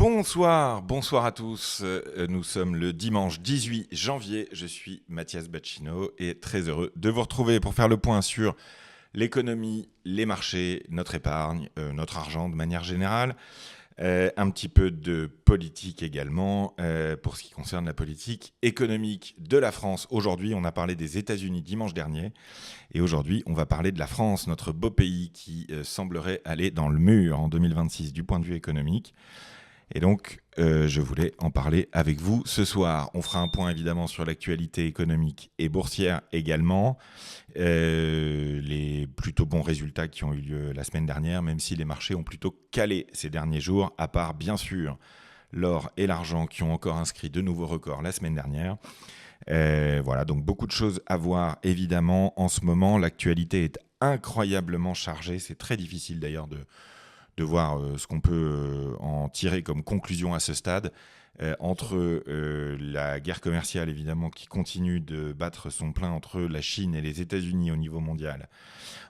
Bonsoir à tous. Nous sommes le dimanche 18 janvier. Je suis Mathias Bacchino et très heureux de vous retrouver pour faire le point sur l'économie, les marchés, notre épargne, notre argent de manière générale. Un petit peu de politique également pour ce qui concerne la politique économique de la France. Aujourd'hui, on a parlé des États-Unis dimanche dernier et aujourd'hui, on va parler de la France, notre beau pays qui semblerait aller dans le mur en 2026 du point de vue économique. Et donc, je voulais en parler avec vous ce soir. On fera un point évidemment sur l'actualité économique et boursière également. Les plutôt bons résultats qui ont eu lieu la semaine dernière, même si les marchés ont plutôt calé ces derniers jours, à part bien sûr l'or et l'argent qui ont encore inscrit de nouveaux records la semaine dernière. Voilà, donc beaucoup de choses à voir évidemment en ce moment. L'actualité est incroyablement chargée. C'est très difficile d'ailleurs de voir ce qu'on peut en tirer comme conclusion à ce stade, entre la guerre commerciale évidemment qui continue de battre son plein entre la Chine et les États-Unis au niveau mondial,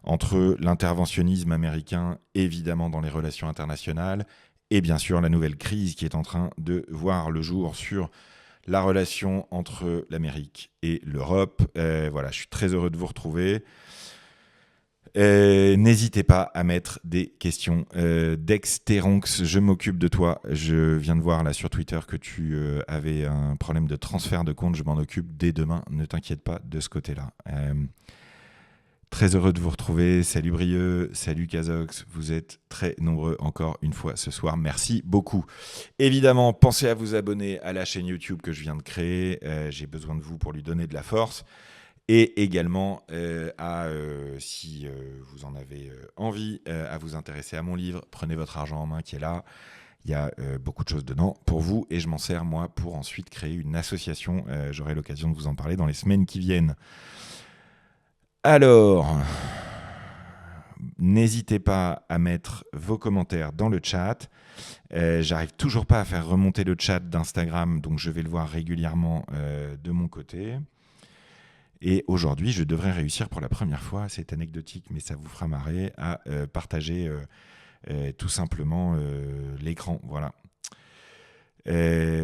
entre l'interventionnisme américain évidemment dans les relations internationales, et bien sûr la nouvelle crise qui est en train de voir le jour sur la relation entre l'Amérique et l'Europe. Voilà, je suis très heureux de vous retrouver. N'hésitez pas à mettre des questions. Dexteronx, je m'occupe de toi. Je viens de voir là sur Twitter que tu avais un problème de transfert de compte. Je m'en occupe dès demain. Ne t'inquiète pas de ce côté-là. Très heureux de vous retrouver. Salut Brieux, salut Kazox. Vous êtes très nombreux encore une fois ce soir. Merci beaucoup. Évidemment, pensez à vous abonner à la chaîne YouTube que je viens de créer. J'ai besoin de vous pour lui donner de la force. Et également, si vous en avez envie, à vous intéresser à mon livre, Prenez votre argent en main qui est là. Il y a beaucoup de choses dedans pour vous et je m'en sers moi pour ensuite créer une association. J'aurai l'occasion de vous en parler dans les semaines qui viennent. Alors, n'hésitez pas à mettre vos commentaires dans le chat. J'arrive toujours pas à faire remonter le chat d'Instagram, donc je vais le voir régulièrement de mon côté. Et aujourd'hui, je devrais réussir pour la première fois, c'est anecdotique, mais ça vous fera marrer, à partager tout simplement l'écran. Voilà.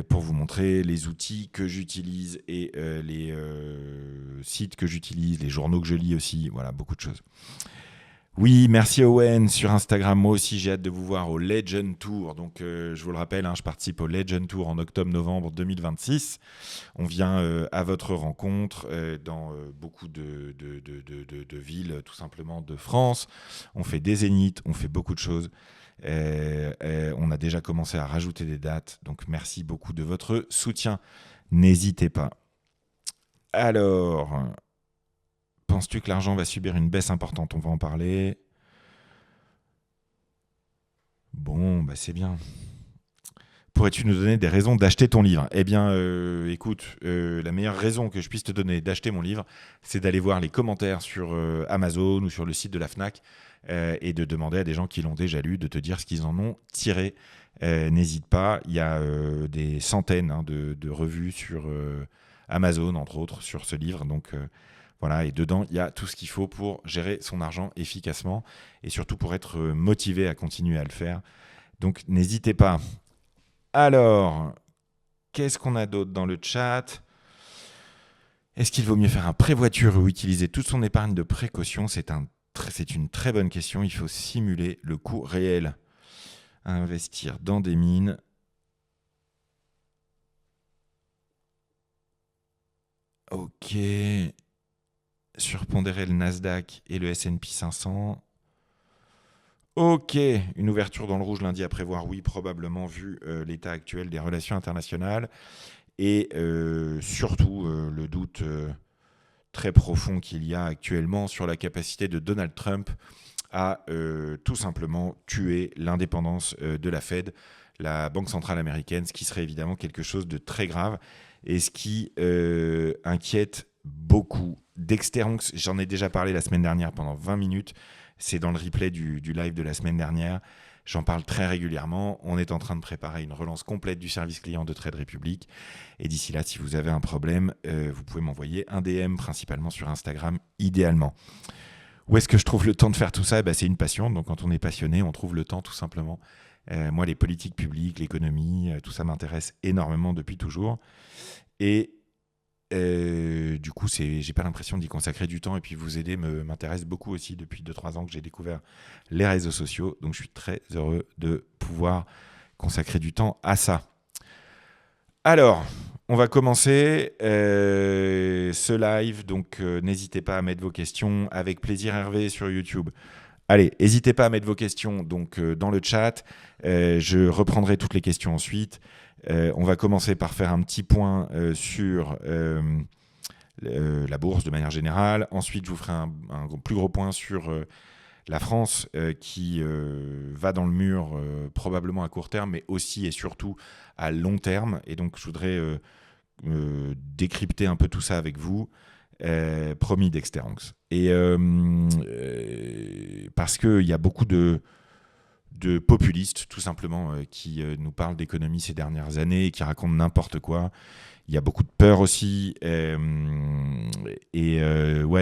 Pour vous montrer les outils que j'utilise et les sites que j'utilise, les journaux que je lis aussi. Voilà, beaucoup de choses. Oui, merci Owen sur Instagram. Moi aussi, j'ai hâte de vous voir au Legend Tour. Donc, je vous le rappelle, je participe au Legend Tour en octobre-novembre 2026. On vient à votre rencontre dans beaucoup de villes, tout simplement de France. On fait des zéniths, on fait beaucoup de choses. On a déjà commencé à rajouter des dates. Donc, merci beaucoup de votre soutien. N'hésitez pas. Alors... Penses-tu que l'argent va subir une baisse importante ? On va en parler. Bon, c'est bien. Pourrais-tu nous donner des raisons d'acheter ton livre ? Eh bien, écoute, la meilleure raison que je puisse te donner d'acheter mon livre, c'est d'aller voir les commentaires sur Amazon ou sur le site de la Fnac et de demander à des gens qui l'ont déjà lu de te dire ce qu'ils en ont tiré. N'hésite pas, il y a des centaines de revues sur Amazon, entre autres, sur ce livre. Donc... Voilà, et dedans, il y a tout ce qu'il faut pour gérer son argent efficacement et surtout pour être motivé à continuer à le faire. Donc, n'hésitez pas. Alors, qu'est-ce qu'on a d'autre dans le chat ? Est-ce qu'il vaut mieux faire un prêt voiture ou utiliser toute son épargne de précaution ? C'est une très bonne question. Il faut simuler le coût réel. Investir dans des mines. Ok. Surpondérer le Nasdaq et le S&P 500. Ok, une ouverture dans le rouge lundi à prévoir, oui, probablement, vu l'état actuel des relations internationales. Et surtout, le doute très profond qu'il y a actuellement sur la capacité de Donald Trump à tout simplement tuer l'indépendance de la Fed, la Banque centrale américaine, ce qui serait évidemment quelque chose de très grave et ce qui inquiète beaucoup. Dexteronx, j'en ai déjà parlé la semaine dernière pendant 20 minutes. C'est dans le replay du live de la semaine dernière. J'en parle très régulièrement. On est en train de préparer une relance complète du service client de Trade Republic. Et d'ici là, si vous avez un problème, vous pouvez m'envoyer un DM, principalement sur Instagram, idéalement. Où est-ce que je trouve le temps de faire tout ça ? C'est une passion. Donc, quand on est passionné, on trouve le temps tout simplement Moi, les politiques publiques, l'économie, tout ça m'intéresse énormément depuis toujours. Et du coup, j'ai pas l'impression d'y consacrer du temps. Et puis vous aider m'intéresse beaucoup aussi depuis 2-3 ans que j'ai découvert les réseaux sociaux. Donc je suis très heureux de pouvoir consacrer du temps à ça. Alors, on va commencer ce live. Donc n'hésitez pas à mettre vos questions. Avec plaisir, Hervé, sur YouTube. Allez, n'hésitez pas à mettre vos questions donc, dans le chat. Je reprendrai toutes les questions ensuite. On va commencer par faire un petit point sur la bourse de manière générale. Ensuite, je vous ferai un plus gros point sur la France qui va dans le mur probablement à court terme, mais aussi et surtout à long terme. Et donc, je voudrais décrypter un peu tout ça avec vous. Promis, Dexteranx. Et parce qu'il y a beaucoup de populistes, tout simplement, qui nous parlent d'économie ces dernières années et qui racontent n'importe quoi. Il y a beaucoup de peur aussi. Ouais,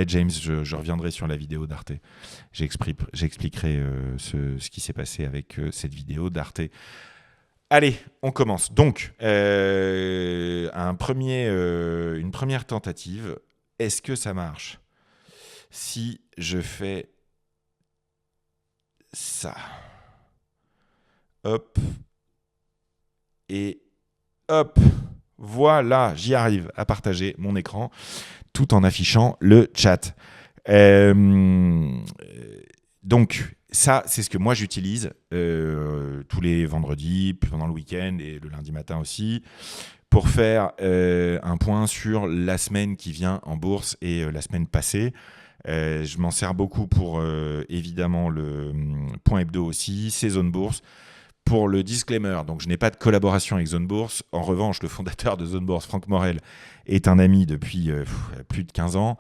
James, je reviendrai sur la vidéo d'Arte. J'expliquerai ce qui s'est passé avec cette vidéo d'Arte. Allez, on commence. Donc, une première tentative. Est-ce que ça marche si je fais ça? Hop. Et hop. Voilà, j'y arrive à partager mon écran tout en affichant le chat. Donc, ça, c'est ce que moi j'utilise tous les vendredis, pendant le week-end et le lundi matin aussi, pour faire un point sur la semaine qui vient en bourse et la semaine passée. Je m'en sers beaucoup pour évidemment le point hebdo aussi, ces zones bourse. Pour le disclaimer, donc je n'ai pas de collaboration avec Zone Bourse. En revanche, le fondateur de Zone Bourse, Franck Morel, est un ami depuis plus de 15 ans.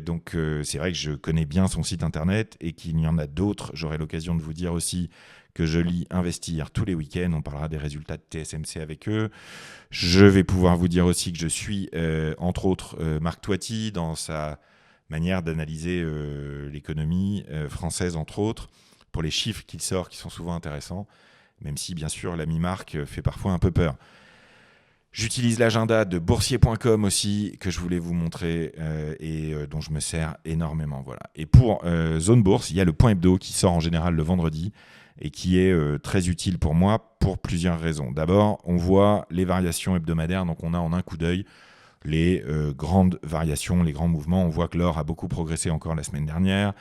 Donc c'est vrai que je connais bien son site internet et qu'il y en a d'autres. J'aurai l'occasion de vous dire aussi que je lis Investir tous les week-ends. On parlera des résultats de TSMC avec eux. Je vais pouvoir vous dire aussi que je suis, entre autres, Marc Toiti dans sa manière d'analyser l'économie française, entre autres, pour les chiffres qu'il sort qui sont souvent intéressants. Même si, bien sûr, l'ami Marc fait parfois un peu peur. J'utilise l'agenda de boursier.com aussi, que je voulais vous montrer et dont je me sers énormément. Voilà. Et pour Zone Bourse, il y a le point hebdo qui sort en général le vendredi et qui est très utile pour moi pour plusieurs raisons. D'abord, on voit les variations hebdomadaires, donc on a en un coup d'œil les grandes variations, les grands mouvements. On voit que l'or a beaucoup progressé encore la semaine dernière.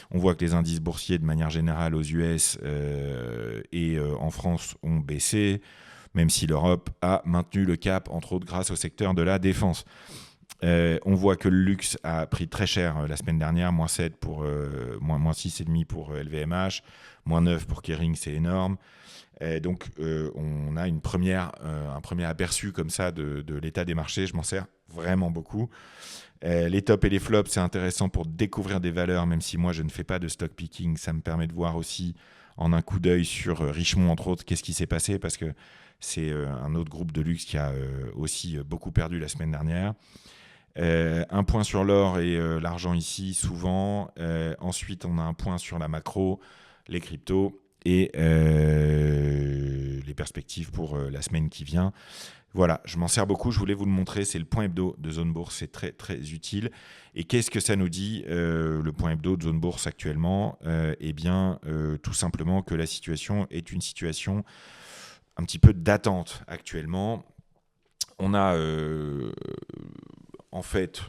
On voit que les indices boursiers, de manière générale, aux US et en France, ont baissé, même si l'Europe a maintenu le cap, entre autres grâce au secteur de la défense. On voit que le luxe a pris très cher la semaine dernière, moins 7 pour, moins 6,5 pour LVMH, moins 9 pour Kering, c'est énorme. Donc, on a un premier aperçu comme ça de l'état des marchés. Je m'en sers vraiment beaucoup. Les tops et les flops, c'est intéressant pour découvrir des valeurs, même si moi, je ne fais pas de stock picking. Ça me permet de voir aussi en un coup d'œil sur Richemont, entre autres, qu'est-ce qui s'est passé, parce que c'est un autre groupe de luxe qui a aussi beaucoup perdu la semaine dernière. Un point sur l'or et l'argent ici, souvent. Ensuite, on a un point sur la macro, les cryptos et les perspectives pour la semaine qui vient. Voilà, je m'en sers beaucoup, je voulais vous le montrer, c'est le point hebdo de Zone Bourse, c'est très très utile. Et qu'est-ce que ça nous dit, le point hebdo de Zone Bourse actuellement? Eh bien, tout simplement que la situation est une situation un petit peu d'attente actuellement. On a en fait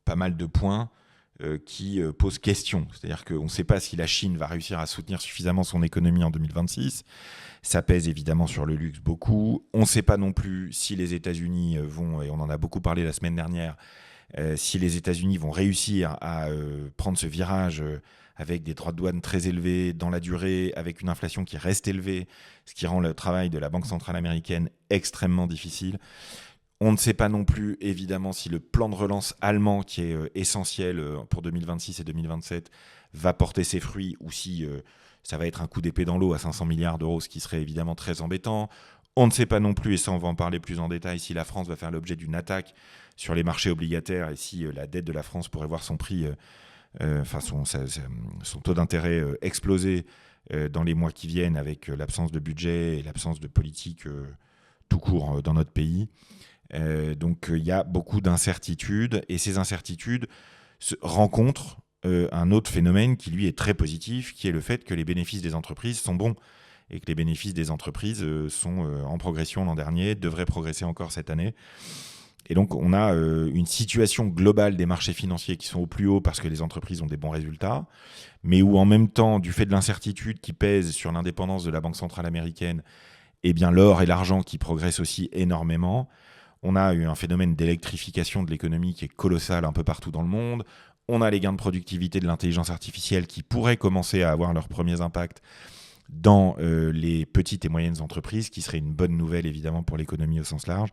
pas mal de points qui posent question. C'est-à-dire qu'on ne sait pas si la Chine va réussir à soutenir suffisamment son économie en 2026. Ça pèse évidemment sur le luxe beaucoup. On ne sait pas non plus si les États-Unis vont, et on en a beaucoup parlé la semaine dernière, si les États-Unis vont réussir à prendre ce virage avec des droits de douane très élevés dans la durée, avec une inflation qui reste élevée, ce qui rend le travail de la Banque centrale américaine extrêmement difficile. On ne sait pas non plus, évidemment, si le plan de relance allemand, qui est essentiel pour 2026 et 2027, va porter ses fruits ou si ça va être un coup d'épée dans l'eau à 500 milliards d'euros, ce qui serait évidemment très embêtant. On ne sait pas non plus, et ça on va en parler plus en détail, si la France va faire l'objet d'une attaque sur les marchés obligataires et si la dette de la France pourrait voir son prix, son taux d'intérêt exploser dans les mois qui viennent avec l'absence de budget et l'absence de politique tout court dans notre pays. Donc il y a beaucoup d'incertitudes et ces incertitudes rencontrent un autre phénomène qui lui est très positif, qui est le fait que les bénéfices des entreprises sont bons et que les bénéfices des entreprises sont en progression l'an dernier, devraient progresser encore cette année. Et donc on a une situation globale des marchés financiers qui sont au plus haut parce que les entreprises ont des bons résultats, mais où en même temps, du fait de l'incertitude qui pèse sur l'indépendance de la Banque centrale américaine, eh bien l'or et l'argent qui progressent aussi énormément. On a eu un phénomène d'électrification de l'économie qui est colossal un peu partout dans le monde. On a les gains de productivité de l'intelligence artificielle qui pourraient commencer à avoir leurs premiers impacts dans les petites et moyennes entreprises, qui serait une bonne nouvelle évidemment pour l'économie au sens large.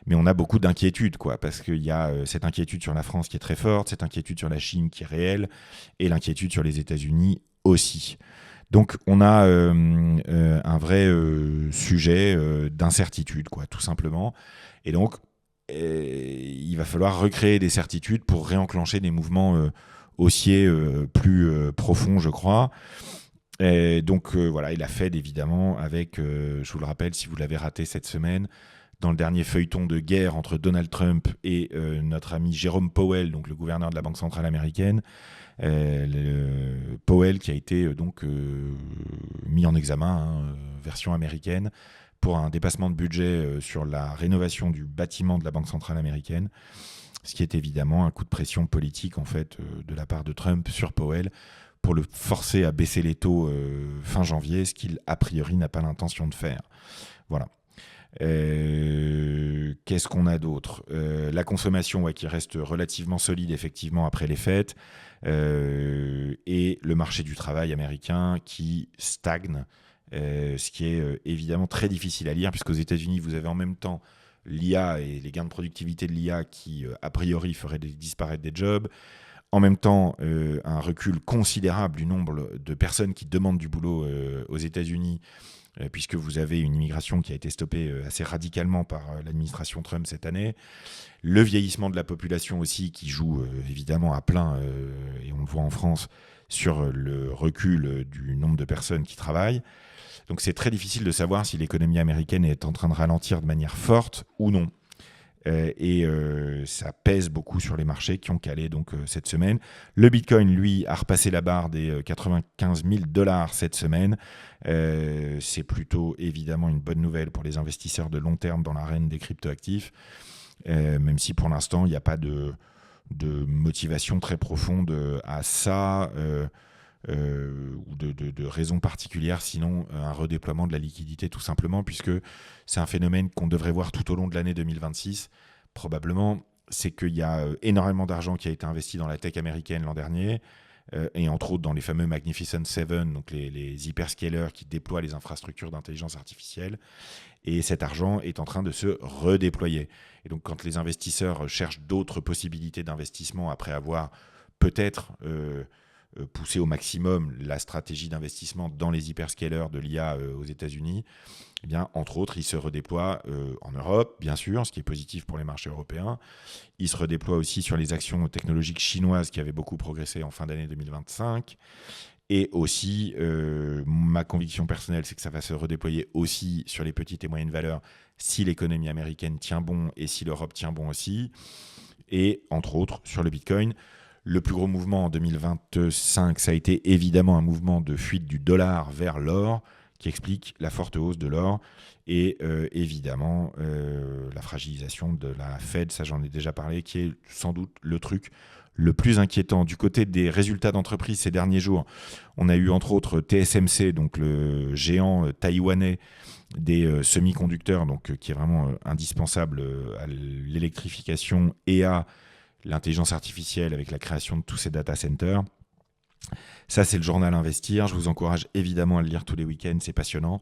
Mais on a beaucoup d'inquiétudes, parce qu'il y a cette inquiétude sur la France qui est très forte, cette inquiétude sur la Chine qui est réelle, et l'inquiétude sur les États-Unis aussi. Donc on a un vrai sujet d'incertitude, tout simplement. Et donc il va falloir recréer des certitudes pour réenclencher des mouvements haussiers plus profonds, je crois. Et donc voilà, et la Fed évidemment avec, je vous le rappelle si vous l'avez raté cette semaine, dans le dernier feuilleton de guerre entre Donald Trump et notre ami Jérôme Powell, donc le gouverneur de la Banque centrale américaine, Powell qui a été mis en examen, version américaine, pour un dépassement de budget sur la rénovation du bâtiment de la Banque centrale américaine, ce qui est évidemment un coup de pression politique en fait de la part de Trump sur Powell, pour le forcer à baisser les taux fin janvier, ce qu'il, a priori, n'a pas l'intention de faire. Voilà. Qu'est-ce qu'on a d'autre ? La consommation qui reste relativement solide, effectivement, après les fêtes, et le marché du travail américain qui stagne, ce qui est évidemment très difficile à lire, puisqu'aux États-Unis, vous avez en même temps l'IA et les gains de productivité de l'IA qui, a priori, feraient disparaître des jobs. En même temps, un recul considérable du nombre de personnes qui demandent du boulot aux États-Unis, puisque vous avez une immigration qui a été stoppée assez radicalement par l'administration Trump cette année. Le vieillissement de la population aussi, qui joue évidemment à plein, et on le voit en France, sur le recul du nombre de personnes qui travaillent. Donc c'est très difficile de savoir si l'économie américaine est en train de ralentir de manière forte ou non. Et ça pèse beaucoup sur les marchés qui ont calé donc cette semaine. Le Bitcoin, lui, a repassé la barre des 95 000 $ cette semaine. C'est plutôt évidemment une bonne nouvelle pour les investisseurs de long terme dans l'arène des cryptoactifs, même si pour l'instant il n'y a pas de motivation très profonde à ça, ou de raison particulière, sinon un redéploiement de la liquidité tout simplement, puisque c'est un phénomène qu'on devrait voir tout au long de l'année 2026 probablement. C'est qu'il y a énormément d'argent qui a été investi dans la tech américaine l'an dernier, et entre autres dans les fameux Magnificent Seven, donc les hyperscalers qui déploient les infrastructures d'intelligence artificielle, et cet argent est en train de se redéployer. Et donc quand les investisseurs cherchent d'autres possibilités d'investissement après avoir peut-être pousser au maximum la stratégie d'investissement dans les hyperscalers de l'IA aux États-Unis, eh bien, entre autres, ils se redéploient en Europe, bien sûr, ce qui est positif pour les marchés européens. Ils se redéploient aussi sur les actions technologiques chinoises qui avaient beaucoup progressé en fin d'année 2025. Et aussi, ma conviction personnelle, c'est que ça va se redéployer aussi sur les petites et moyennes valeurs si l'économie américaine tient bon et si l'Europe tient bon aussi. Et entre autres, sur le Bitcoin. Le plus gros mouvement en 2025, ça a été évidemment un mouvement de fuite du dollar vers l'or qui explique la forte hausse de l'or et évidemment la fragilisation de la Fed, ça j'en ai déjà parlé, qui est sans doute le truc le plus inquiétant. Du côté des résultats d'entreprise ces derniers jours, on a eu entre autres TSMC, donc le géant taïwanais des semi-conducteurs, donc, qui est vraiment indispensable à l'électrification et à l'intelligence artificielle avec la création de tous ces data centers. Ça, c'est le journal Investir. Je vous encourage évidemment à le lire tous les week-ends, c'est passionnant.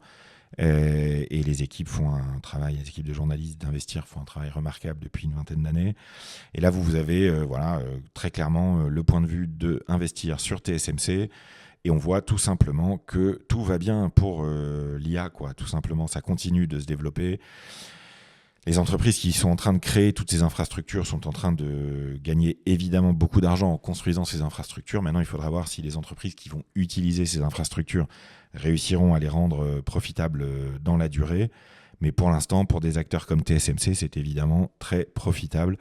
Et les équipes font un travail, les équipes de journalistes d'Investir font un travail remarquable depuis une vingtaine d'années. Et là, vous avez très clairement le point de vue d'Investir sur TSMC. Et on voit tout simplement que tout va bien pour l'IA, tout simplement. Ça continue de se développer. Les entreprises qui sont en train de créer toutes ces infrastructures sont en train de gagner évidemment beaucoup d'argent en construisant ces infrastructures. Maintenant, il faudra voir si les entreprises qui vont utiliser ces infrastructures réussiront à les rendre profitables dans la durée. Mais pour l'instant, pour des acteurs comme TSMC, c'est évidemment très profitable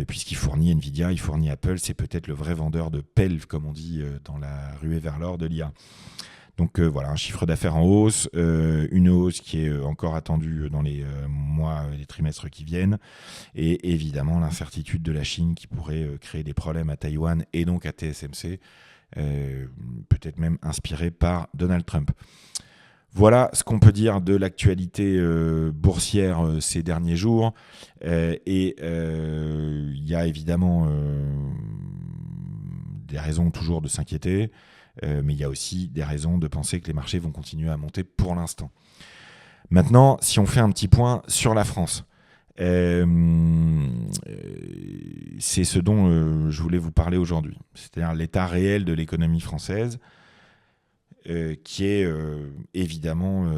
puisqu'il fournit Nvidia, il fournit Apple. C'est peut-être le vrai vendeur de pelles, comme on dit dans la ruée vers l'or de l'IA. Donc voilà, un chiffre d'affaires en hausse, une hausse qui est encore attendue dans les mois et les trimestres qui viennent, et évidemment l'incertitude de la Chine qui pourrait créer des problèmes à Taïwan et donc à TSMC, peut-être même inspiré par Donald Trump. Voilà ce qu'on peut dire de l'actualité boursière ces derniers jours. Et il y a évidemment des raisons toujours de s'inquiéter, mais il y a aussi des raisons de penser que les marchés vont continuer à monter pour l'instant. Maintenant, si on fait un petit point sur la France, c'est ce dont je voulais vous parler aujourd'hui. C'est-à-dire l'état réel de l'économie française, qui est évidemment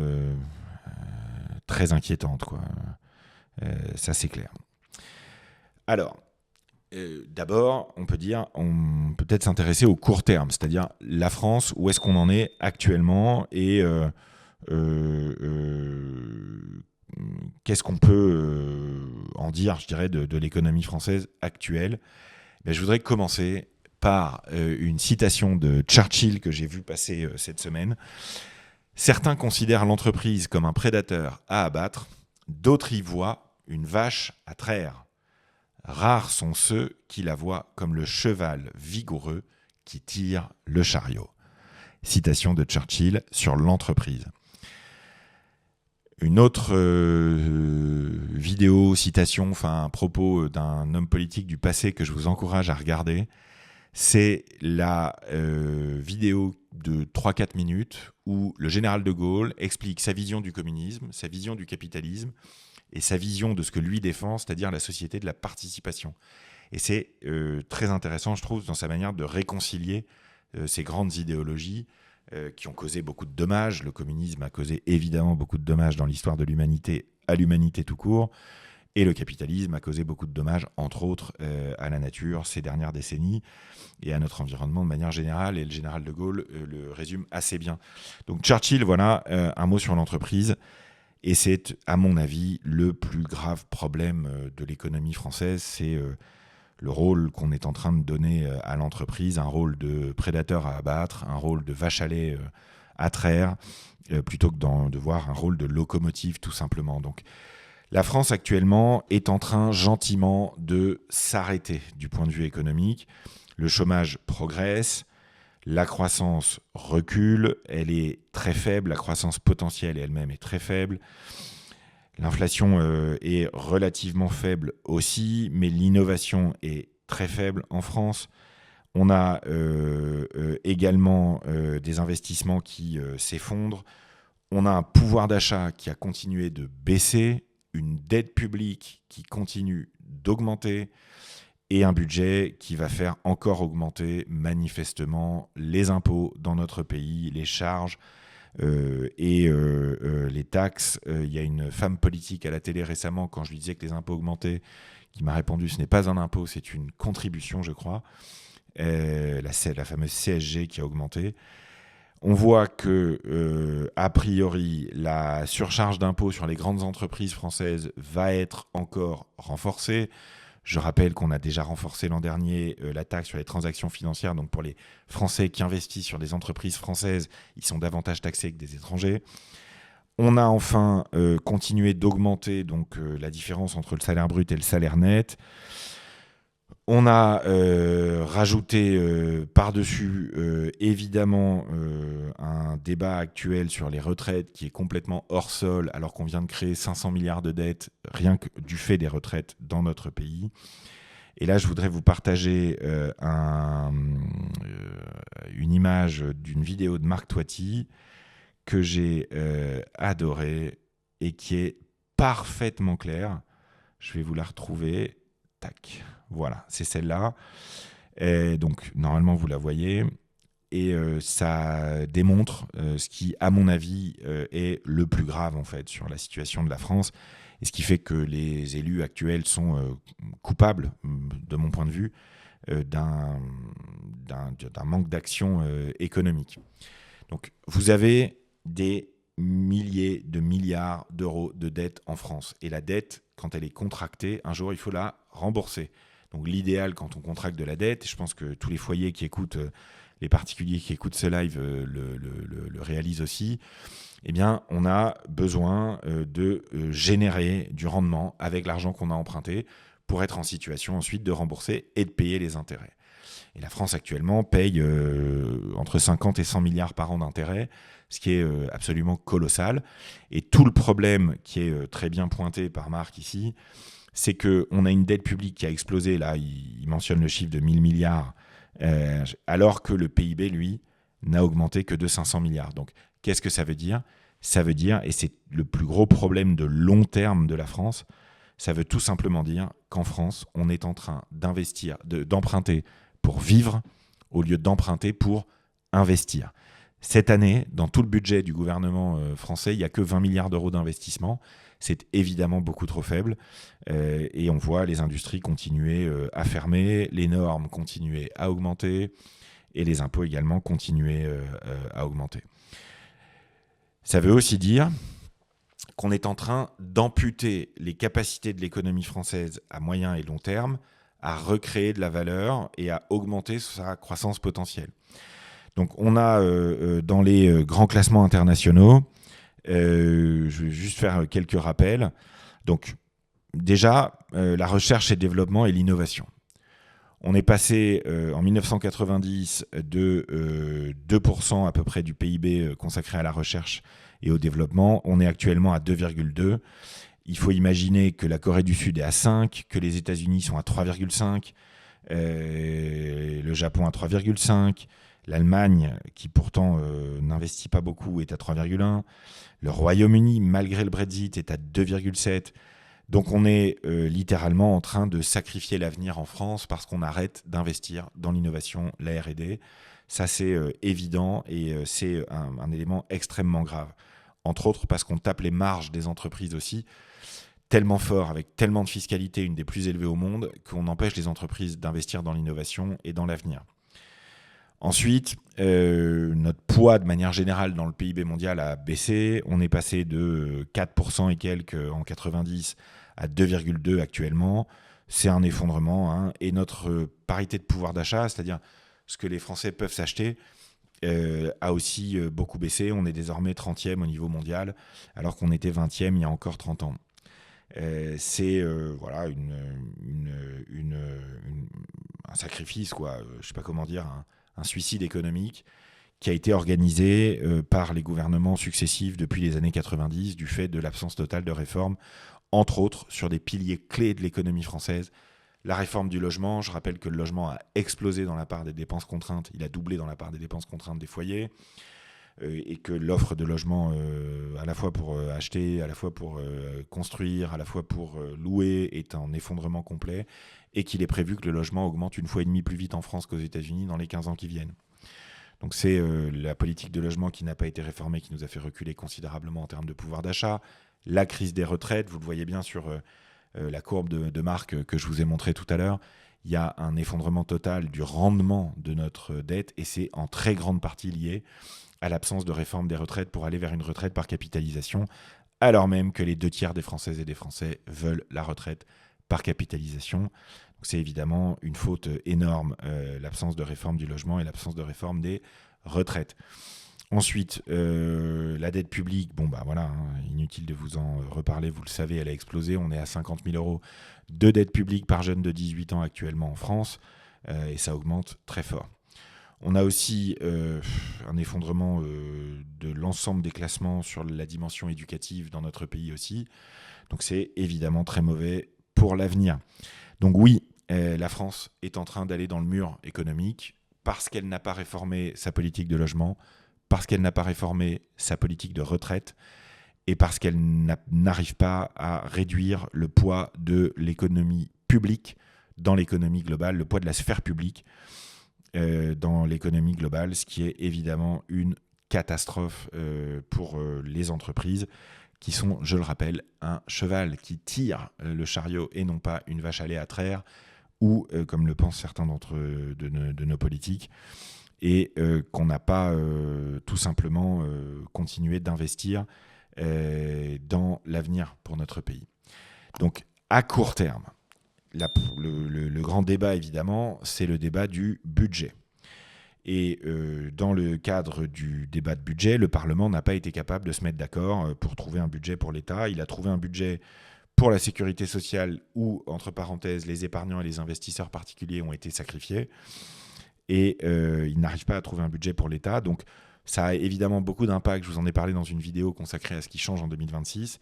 très inquiétante, quoi. Ça, c'est clair. Alors, d'abord, on peut peut-être s'intéresser au court terme, c'est-à-dire la France, où est-ce qu'on en est actuellement et qu'est-ce qu'on peut en dire, je dirais, de l'économie française actuelle. Je voudrais commencer par une citation de Churchill que j'ai vu passer cette semaine. Certains considèrent l'entreprise comme un prédateur à abattre, d'autres y voient une vache à traire. Rares sont ceux qui la voient comme le cheval vigoureux qui tire le chariot. Citation de Churchill sur l'entreprise. Une autre vidéo, citation, un propos d'un homme politique du passé que je vous encourage à regarder, c'est la vidéo de 3-4 minutes où le général de Gaulle explique sa vision du communisme, sa vision du capitalisme et sa vision de ce que lui défend, c'est-à-dire la société de la participation. Et c'est très intéressant, je trouve, dans sa manière de réconcilier ces grandes idéologies qui ont causé beaucoup de dommages. Le communisme a causé évidemment beaucoup de dommages dans l'histoire de l'humanité, à l'humanité tout court, et le capitalisme a causé beaucoup de dommages, entre autres, à la nature ces dernières décennies et à notre environnement de manière générale, et le général de Gaulle le résume assez bien. Donc Churchill, voilà, un mot sur l'entreprise, et c'est, à mon avis, le plus grave problème de l'économie française, c'est le rôle qu'on est en train de donner à l'entreprise, un rôle de prédateur à abattre, un rôle de vache à lait à traire, plutôt que de voir un rôle de locomotive tout simplement. Donc la France actuellement est en train gentiment de s'arrêter du point de vue économique. Le chômage progresse, la croissance recule, elle est très faible, la croissance potentielle elle-même est très faible. L'inflation est relativement faible aussi, mais l'innovation est très faible en France. On a également des investissements qui s'effondrent. On a un pouvoir d'achat qui a continué de baisser, une dette publique qui continue d'augmenter et un budget qui va faire encore augmenter manifestement les impôts dans notre pays, les charges et les taxes. Il y a une femme politique à la télé récemment, quand je lui disais que les impôts augmentaient, qui m'a répondu « ce n'est pas un impôt, c'est une contribution, je crois ». La fameuse CSG qui a augmenté. On voit que, a priori, la surcharge d'impôts sur les grandes entreprises françaises va être encore renforcée. Je rappelle qu'on a déjà renforcé l'an dernier la taxe sur les transactions financières. Donc pour les Français qui investissent sur des entreprises françaises, ils sont davantage taxés que des étrangers. On a enfin continué d'augmenter donc, la différence entre le salaire brut et le salaire net. On a rajouté par-dessus, évidemment, un débat actuel sur les retraites qui est complètement hors sol, alors qu'on vient de créer 500 milliards de dettes, rien que du fait des retraites dans notre pays. Et là, je voudrais vous partager une image d'une vidéo de Marc Toiti que j'ai adorée et qui est parfaitement claire. Je vais vous la retrouver. Tac. Voilà, c'est celle-là. Et donc, normalement, vous la voyez. Et ça démontre ce qui, à mon avis, est le plus grave en fait sur la situation de la France, et ce qui fait que les élus actuels sont coupables, de mon point de vue, d'un manque d'action économique. Donc vous avez des milliers de milliards d'euros de dette en France. Et la dette, quand elle est contractée, un jour, il faut la rembourser. Donc l'idéal quand on contracte de la dette, et je pense que tous les foyers qui écoutent, les particuliers qui écoutent ce live le réalisent aussi, eh bien, on a besoin de générer du rendement avec l'argent qu'on a emprunté pour être en situation ensuite de rembourser et de payer les intérêts. Et la France actuellement paye entre 50 et 100 milliards par an d'intérêts, ce qui est absolument colossal. Et tout le problème qui est très bien pointé par Marc ici, c'est qu'on a une dette publique qui a explosé. Là, il mentionne le chiffre de 1000 milliards, alors que le PIB, lui, n'a augmenté que de 500 milliards. Donc, qu'est-ce que ça veut dire ? Ça veut dire, et c'est le plus gros problème de long terme de la France, ça veut tout simplement dire qu'en France, on est en train d'emprunter pour vivre au lieu d'emprunter pour investir. Cette année, dans tout le budget du gouvernement français, il n'y a que 20 milliards d'euros d'investissement. C'est évidemment beaucoup trop faible. Et on voit les industries continuer à fermer, les normes continuer à augmenter et les impôts également continuer à augmenter. Ça veut aussi dire qu'on est en train d'amputer les capacités de l'économie française à moyen et long terme à recréer de la valeur et à augmenter sa croissance potentielle. Donc on a dans les grands classements internationaux, je vais juste faire quelques rappels. Donc déjà, la recherche et le développement et l'innovation. On est passé en 1990 de 2% à peu près du PIB consacré à la recherche et au développement. On est actuellement à 2,2%. Il faut imaginer que la Corée du Sud est à 5%, que les États-Unis sont à 3,5%, le Japon à 3,5%, l'Allemagne, qui pourtant n'investit pas beaucoup, est à 3,1%, le Royaume-Uni, malgré le Brexit, est à 2,7%. Donc on est littéralement en train de sacrifier l'avenir en France parce qu'on arrête d'investir dans l'innovation, la R&D. Ça c'est évident et c'est un élément extrêmement grave. Entre autres parce qu'on tape les marges des entreprises aussi, tellement fort, avec tellement de fiscalité, une des plus élevées au monde, qu'on empêche les entreprises d'investir dans l'innovation et dans l'avenir. Ensuite, notre poids de manière générale dans le PIB mondial a baissé. On est passé de 4% et quelques en 90 à 2,2 actuellement. C'est un effondrement, hein. Et notre parité de pouvoir d'achat, c'est-à-dire ce que les Français peuvent s'acheter, a aussi beaucoup baissé. On est désormais 30e au niveau mondial, alors qu'on était 20e il y a encore 30 ans. C'est voilà, un sacrifice, quoi. Je ne sais pas comment dire, un suicide économique qui a été organisé par les gouvernements successifs depuis les années 90 du fait de l'absence totale de réformes, entre autres sur des piliers clés de l'économie française. La réforme du logement, je rappelle que le logement a explosé dans la part des dépenses contraintes, il a doublé dans la part des dépenses contraintes des foyers, et que l'offre de logement, à la fois pour acheter, à la fois pour construire, à la fois pour louer, est en effondrement complet, et qu'il est prévu que le logement augmente 1,5 fois plus vite en France qu'aux États-Unis dans les 15 ans qui viennent. Donc c'est la politique de logement qui n'a pas été réformée, qui nous a fait reculer considérablement en termes de pouvoir d'achat. La crise des retraites, vous le voyez bien sur la courbe de Marc que je vous ai montré tout à l'heure, il y a un effondrement total du rendement de notre dette, et c'est en très grande partie lié à l'absence de réforme des retraites pour aller vers une retraite par capitalisation, alors même que les 2/3 des Françaises et des Français veulent la retraite par capitalisation. Donc c'est évidemment une faute énorme, l'absence de réforme du logement et l'absence de réforme des retraites. Ensuite, la dette publique, bon bah voilà, hein, inutile de vous en reparler, vous le savez, elle a explosé. On est à 50 000 euros de dette publique par jeune de 18 ans actuellement en France, et ça augmente très fort. On a aussi un effondrement de l'ensemble des classements sur la dimension éducative dans notre pays aussi. Donc c'est évidemment très mauvais pour l'avenir. Donc oui, la France est en train d'aller dans le mur économique parce qu'elle n'a pas réformé sa politique de logement, parce qu'elle n'a pas réformé sa politique de retraite et parce qu'elle n'arrive pas à réduire le poids de l'économie publique dans l'économie globale, le poids de la sphère publique. dans l'économie globale, ce qui est évidemment une catastrophe pour les entreprises qui sont, je le rappelle, un cheval qui tire le chariot et non pas une vache à lait à traire ou, comme le pensent certains de nos politiques, et qu'on n'a pas tout simplement continué d'investir dans l'avenir pour notre pays. Donc, à court terme, le grand débat, évidemment, c'est le débat du budget. Et dans le cadre du débat de budget, le Parlement n'a pas été capable de se mettre d'accord pour trouver un budget pour l'État. Il a trouvé un budget pour la sécurité sociale où, entre parenthèses, les épargnants et les investisseurs particuliers ont été sacrifiés. Et il n'arrive pas à trouver un budget pour l'État. Donc, ça a évidemment beaucoup d'impact. Je vous en ai parlé dans une vidéo consacrée à ce qui change en 2026.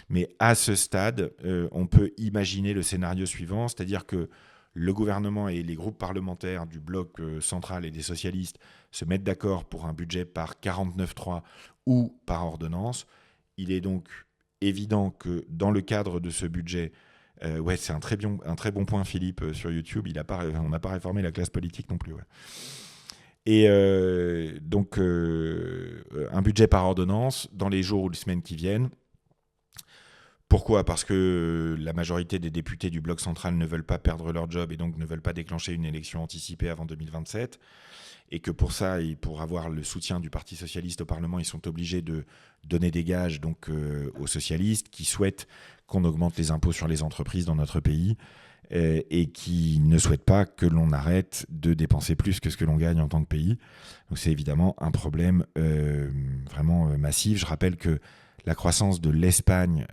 Mais à ce stade, on peut imaginer le scénario suivant, c'est-à-dire que le gouvernement et les groupes parlementaires du bloc central et des socialistes se mettent d'accord pour un budget par 49.3 ou par ordonnance. Il est donc évident que dans le cadre de ce budget, c'est un très bon point, Philippe, sur YouTube. On n'a pas réformé la classe politique non plus. Ouais. Et donc, un budget par ordonnance dans les jours ou les semaines qui viennent. Pourquoi ? Parce que la majorité des députés du bloc central ne veulent pas perdre leur job et donc ne veulent pas déclencher une élection anticipée avant 2027. Et que pour ça, et pour avoir le soutien du Parti socialiste au Parlement, ils sont obligés de donner des gages donc, aux socialistes qui souhaitent qu'on augmente les impôts sur les entreprises dans notre pays et qui ne souhaitent pas que l'on arrête de dépenser plus que ce que l'on gagne en tant que pays. Donc c'est évidemment un problème vraiment massif. Je rappelle que la croissance de l'Espagne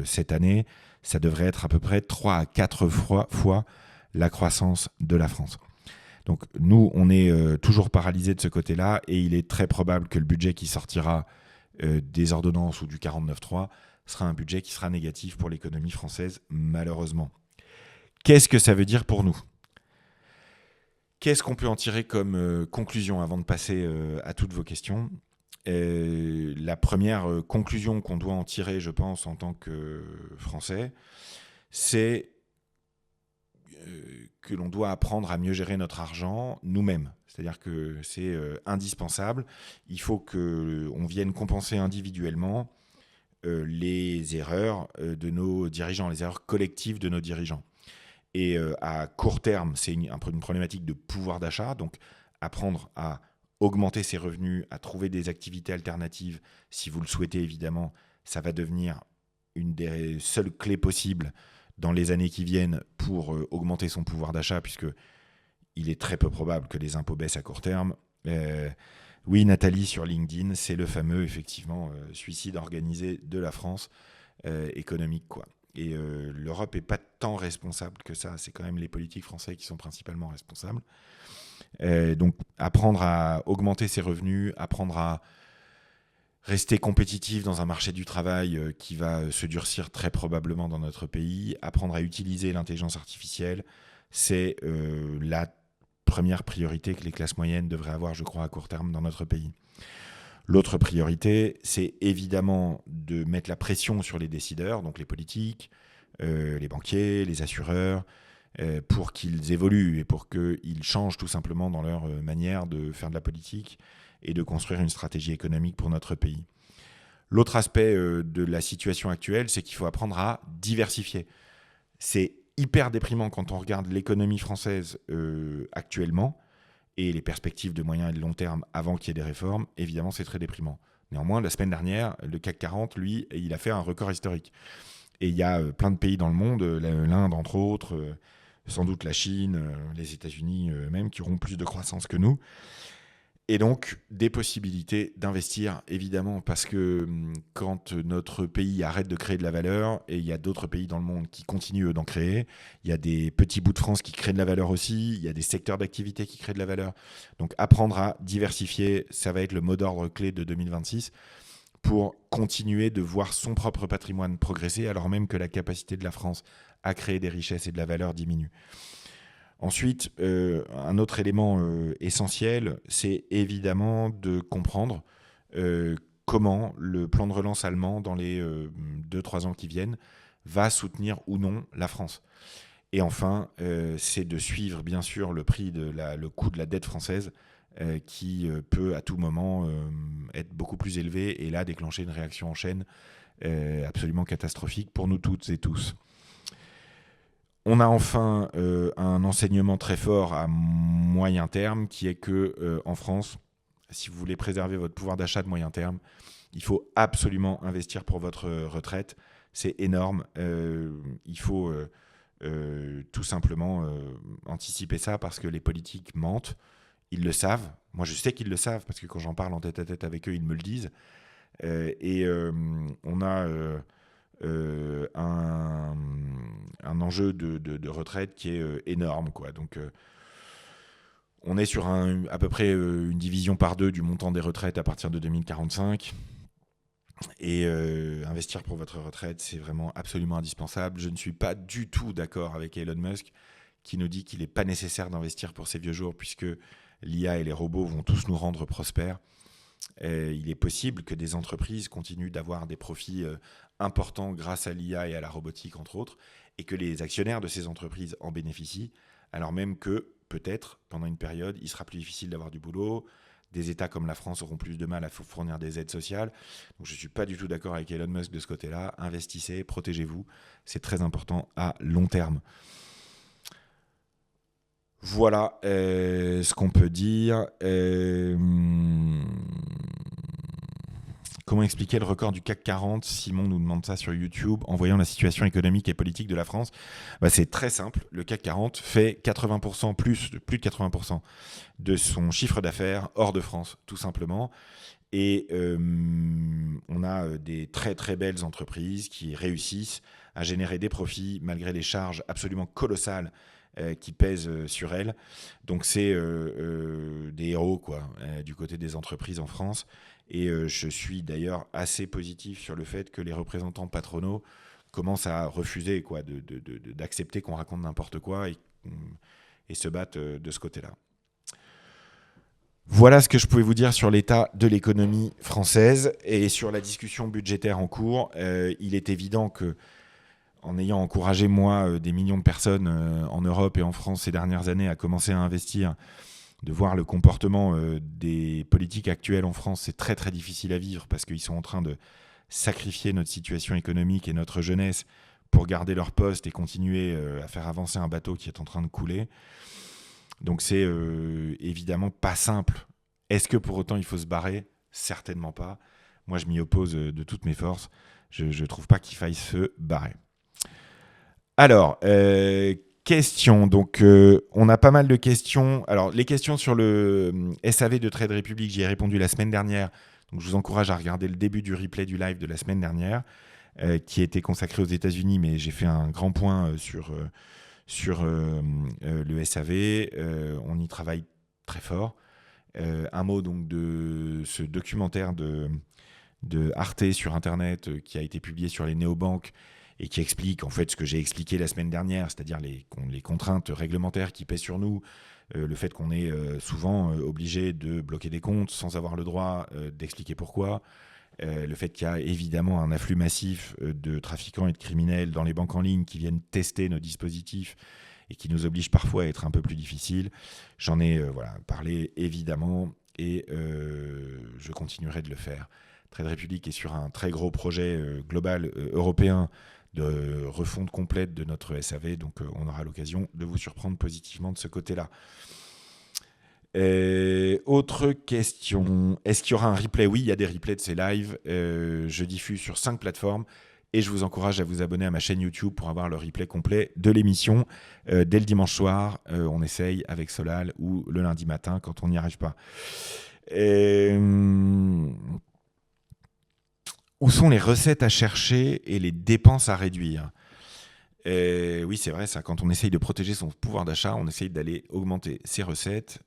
cette année, ça devrait être à peu près 3 à 4 fois la croissance de la France. Donc nous, on est toujours paralysés de ce côté-là et il est très probable que le budget qui sortira des ordonnances ou du 49.3 sera un budget qui sera négatif pour l'économie française, malheureusement. Qu'est-ce que ça veut dire pour nous ? Qu'est-ce qu'on peut en tirer comme conclusion avant de passer à toutes vos questions ? La première conclusion qu'on doit en tirer, je pense, en tant que Français, c'est que l'on doit apprendre à mieux gérer notre argent nous-mêmes. C'est-à-dire que c'est indispensable. Il faut qu'on vienne compenser individuellement les erreurs de nos dirigeants, les erreurs collectives de nos dirigeants. Et à court terme, c'est une problématique de pouvoir d'achat, donc apprendre à augmenter ses revenus, à trouver des activités alternatives, si vous le souhaitez évidemment, ça va devenir une des seules clés possibles dans les années qui viennent pour augmenter son pouvoir d'achat, puisqu'il est très peu probable que les impôts baissent à court terme. Oui, Nathalie sur LinkedIn, c'est le fameux, effectivement, suicide organisé de la France économique, quoi. Et l'Europe n'est pas tant responsable que ça. C'est quand même les politiques français qui sont principalement responsables. Donc, apprendre à augmenter ses revenus, apprendre à rester compétitif dans un marché du travail qui va se durcir très probablement dans notre pays, apprendre à utiliser l'intelligence artificielle, c'est la première priorité que les classes moyennes devraient avoir, je crois, à court terme dans notre pays. L'autre priorité, c'est évidemment de mettre la pression sur les décideurs, donc les politiques, les banquiers, les assureurs, pour qu'ils évoluent et pour qu'ils changent tout simplement dans leur manière de faire de la politique et de construire une stratégie économique pour notre pays. L'autre aspect de la situation actuelle, c'est qu'il faut apprendre à diversifier. C'est hyper déprimant quand on regarde l'économie française actuellement, et les perspectives de moyen et de long terme avant qu'il y ait des réformes, évidemment, c'est très déprimant. Néanmoins, la semaine dernière, le CAC 40, lui, il a fait un record historique. Et il y a plein de pays dans le monde, l'Inde entre autres, sans doute la Chine, les États-Unis même, qui auront plus de croissance que nous. Et donc, des possibilités d'investir, évidemment, parce que quand notre pays arrête de créer de la valeur, et il y a d'autres pays dans le monde qui continuent d'en créer, il y a des petits bouts de France qui créent de la valeur aussi, il y a des secteurs d'activité qui créent de la valeur. Donc, apprendre à diversifier, ça va être le mot d'ordre clé de 2026 pour continuer de voir son propre patrimoine progresser, alors même que la capacité de la France à créer des richesses et de la valeur diminue. Ensuite, un autre élément essentiel, c'est évidemment de comprendre comment le plan de relance allemand dans les 2-3 ans qui viennent va soutenir ou non la France. Et enfin, c'est de suivre bien sûr le coût de la dette française qui peut à tout moment être beaucoup plus élevé et là déclencher une réaction en chaîne absolument catastrophique pour nous toutes et tous. On a enfin un enseignement très fort à moyen terme qui est que en France, si vous voulez préserver votre pouvoir d'achat de moyen terme, il faut absolument investir pour votre retraite. C'est énorme. Il faut tout simplement anticiper ça parce que les politiques mentent. Ils le savent. Moi, je sais qu'ils le savent parce que quand j'en parle en tête à tête avec eux, ils me le disent. On a un enjeu de retraite qui est énorme, quoi. Donc, on est sur à peu près une division par 2 du montant des retraites à partir de 2045. Et investir pour votre retraite, c'est vraiment absolument indispensable. Je ne suis pas du tout d'accord avec Elon Musk qui nous dit qu'il n'est pas nécessaire d'investir pour ces vieux jours puisque l'IA et les robots vont tous nous rendre prospères. Il est possible que des entreprises continuent d'avoir des profits importants grâce à l'IA et à la robotique, entre autres, et que les actionnaires de ces entreprises en bénéficient, alors même que, peut-être, pendant une période, il sera plus difficile d'avoir du boulot, des États comme la France auront plus de mal à fournir des aides sociales. Donc je ne suis pas du tout d'accord avec Elon Musk de ce côté-là. Investissez, protégez-vous, c'est très important à long terme. Voilà ce qu'on peut dire. Comment expliquer le record du CAC 40 ? Simon nous demande ça sur YouTube, en voyant la situation économique et politique de la France. C'est très simple. Le CAC 40 fait 80%, plus de 80% de son chiffre d'affaires hors de France, tout simplement. Et on a des très très belles entreprises qui réussissent à générer des profits malgré les charges absolument colossales qui pèsent sur elles. Donc c'est des héros quoi, du côté des entreprises en France. Et je suis d'ailleurs assez positif sur le fait que les représentants patronaux commencent à refuser quoi, d'accepter qu'on raconte n'importe quoi et se battent de ce côté-là. Voilà ce que je pouvais vous dire sur l'état de l'économie française et sur la discussion budgétaire en cours. Il est évident que, en ayant encouragé moi des millions de personnes en Europe et en France ces dernières années à commencer à investir, de voir le comportement des politiques actuelles en France, c'est très très difficile à vivre parce qu'ils sont en train de sacrifier notre situation économique et notre jeunesse pour garder leur poste et continuer à faire avancer un bateau qui est en train de couler. Donc c'est évidemment pas simple. Est-ce que pour autant il faut se barrer ? Certainement pas. Moi je m'y oppose de toutes mes forces. Je trouve pas qu'il faille se barrer. Alors, questions. Donc on a pas mal de questions. Alors les questions sur le SAV de Trade Republic, j'y ai répondu la semaine dernière. Donc je vous encourage à regarder le début du replay du live de la semaine dernière qui a été consacré aux États-Unis, mais j'ai fait un grand point sur le SAV. On y travaille très fort. Un mot donc de ce documentaire de Arte sur Internet qui a été publié sur les néobanques et qui explique en fait ce que j'ai expliqué la semaine dernière, c'est-à-dire les contraintes réglementaires qui pèsent sur nous, le fait qu'on est souvent obligé de bloquer des comptes sans avoir le droit d'expliquer pourquoi, le fait qu'il y a évidemment un afflux massif de trafiquants et de criminels dans les banques en ligne qui viennent tester nos dispositifs et qui nous obligent parfois à être un peu plus difficiles. J'en ai parlé évidemment et je continuerai de le faire. Trade Republic est sur un très gros projet global européen de refonte complète de notre SAV, donc on aura l'occasion de vous surprendre positivement de ce côté-là. Autre question, est-ce qu'il y aura un replay ? Oui, il y a des replays de ces lives. Je diffuse sur 5 plateformes et je vous encourage à vous abonner à ma chaîne YouTube pour avoir le replay complet de l'émission dès le dimanche soir. On essaye avec Solal ou le lundi matin quand on n'y arrive pas. Où sont les recettes à chercher et les dépenses à réduire ? Oui, c'est vrai, ça. Quand on essaye de protéger son pouvoir d'achat, on essaye d'aller augmenter ses recettes,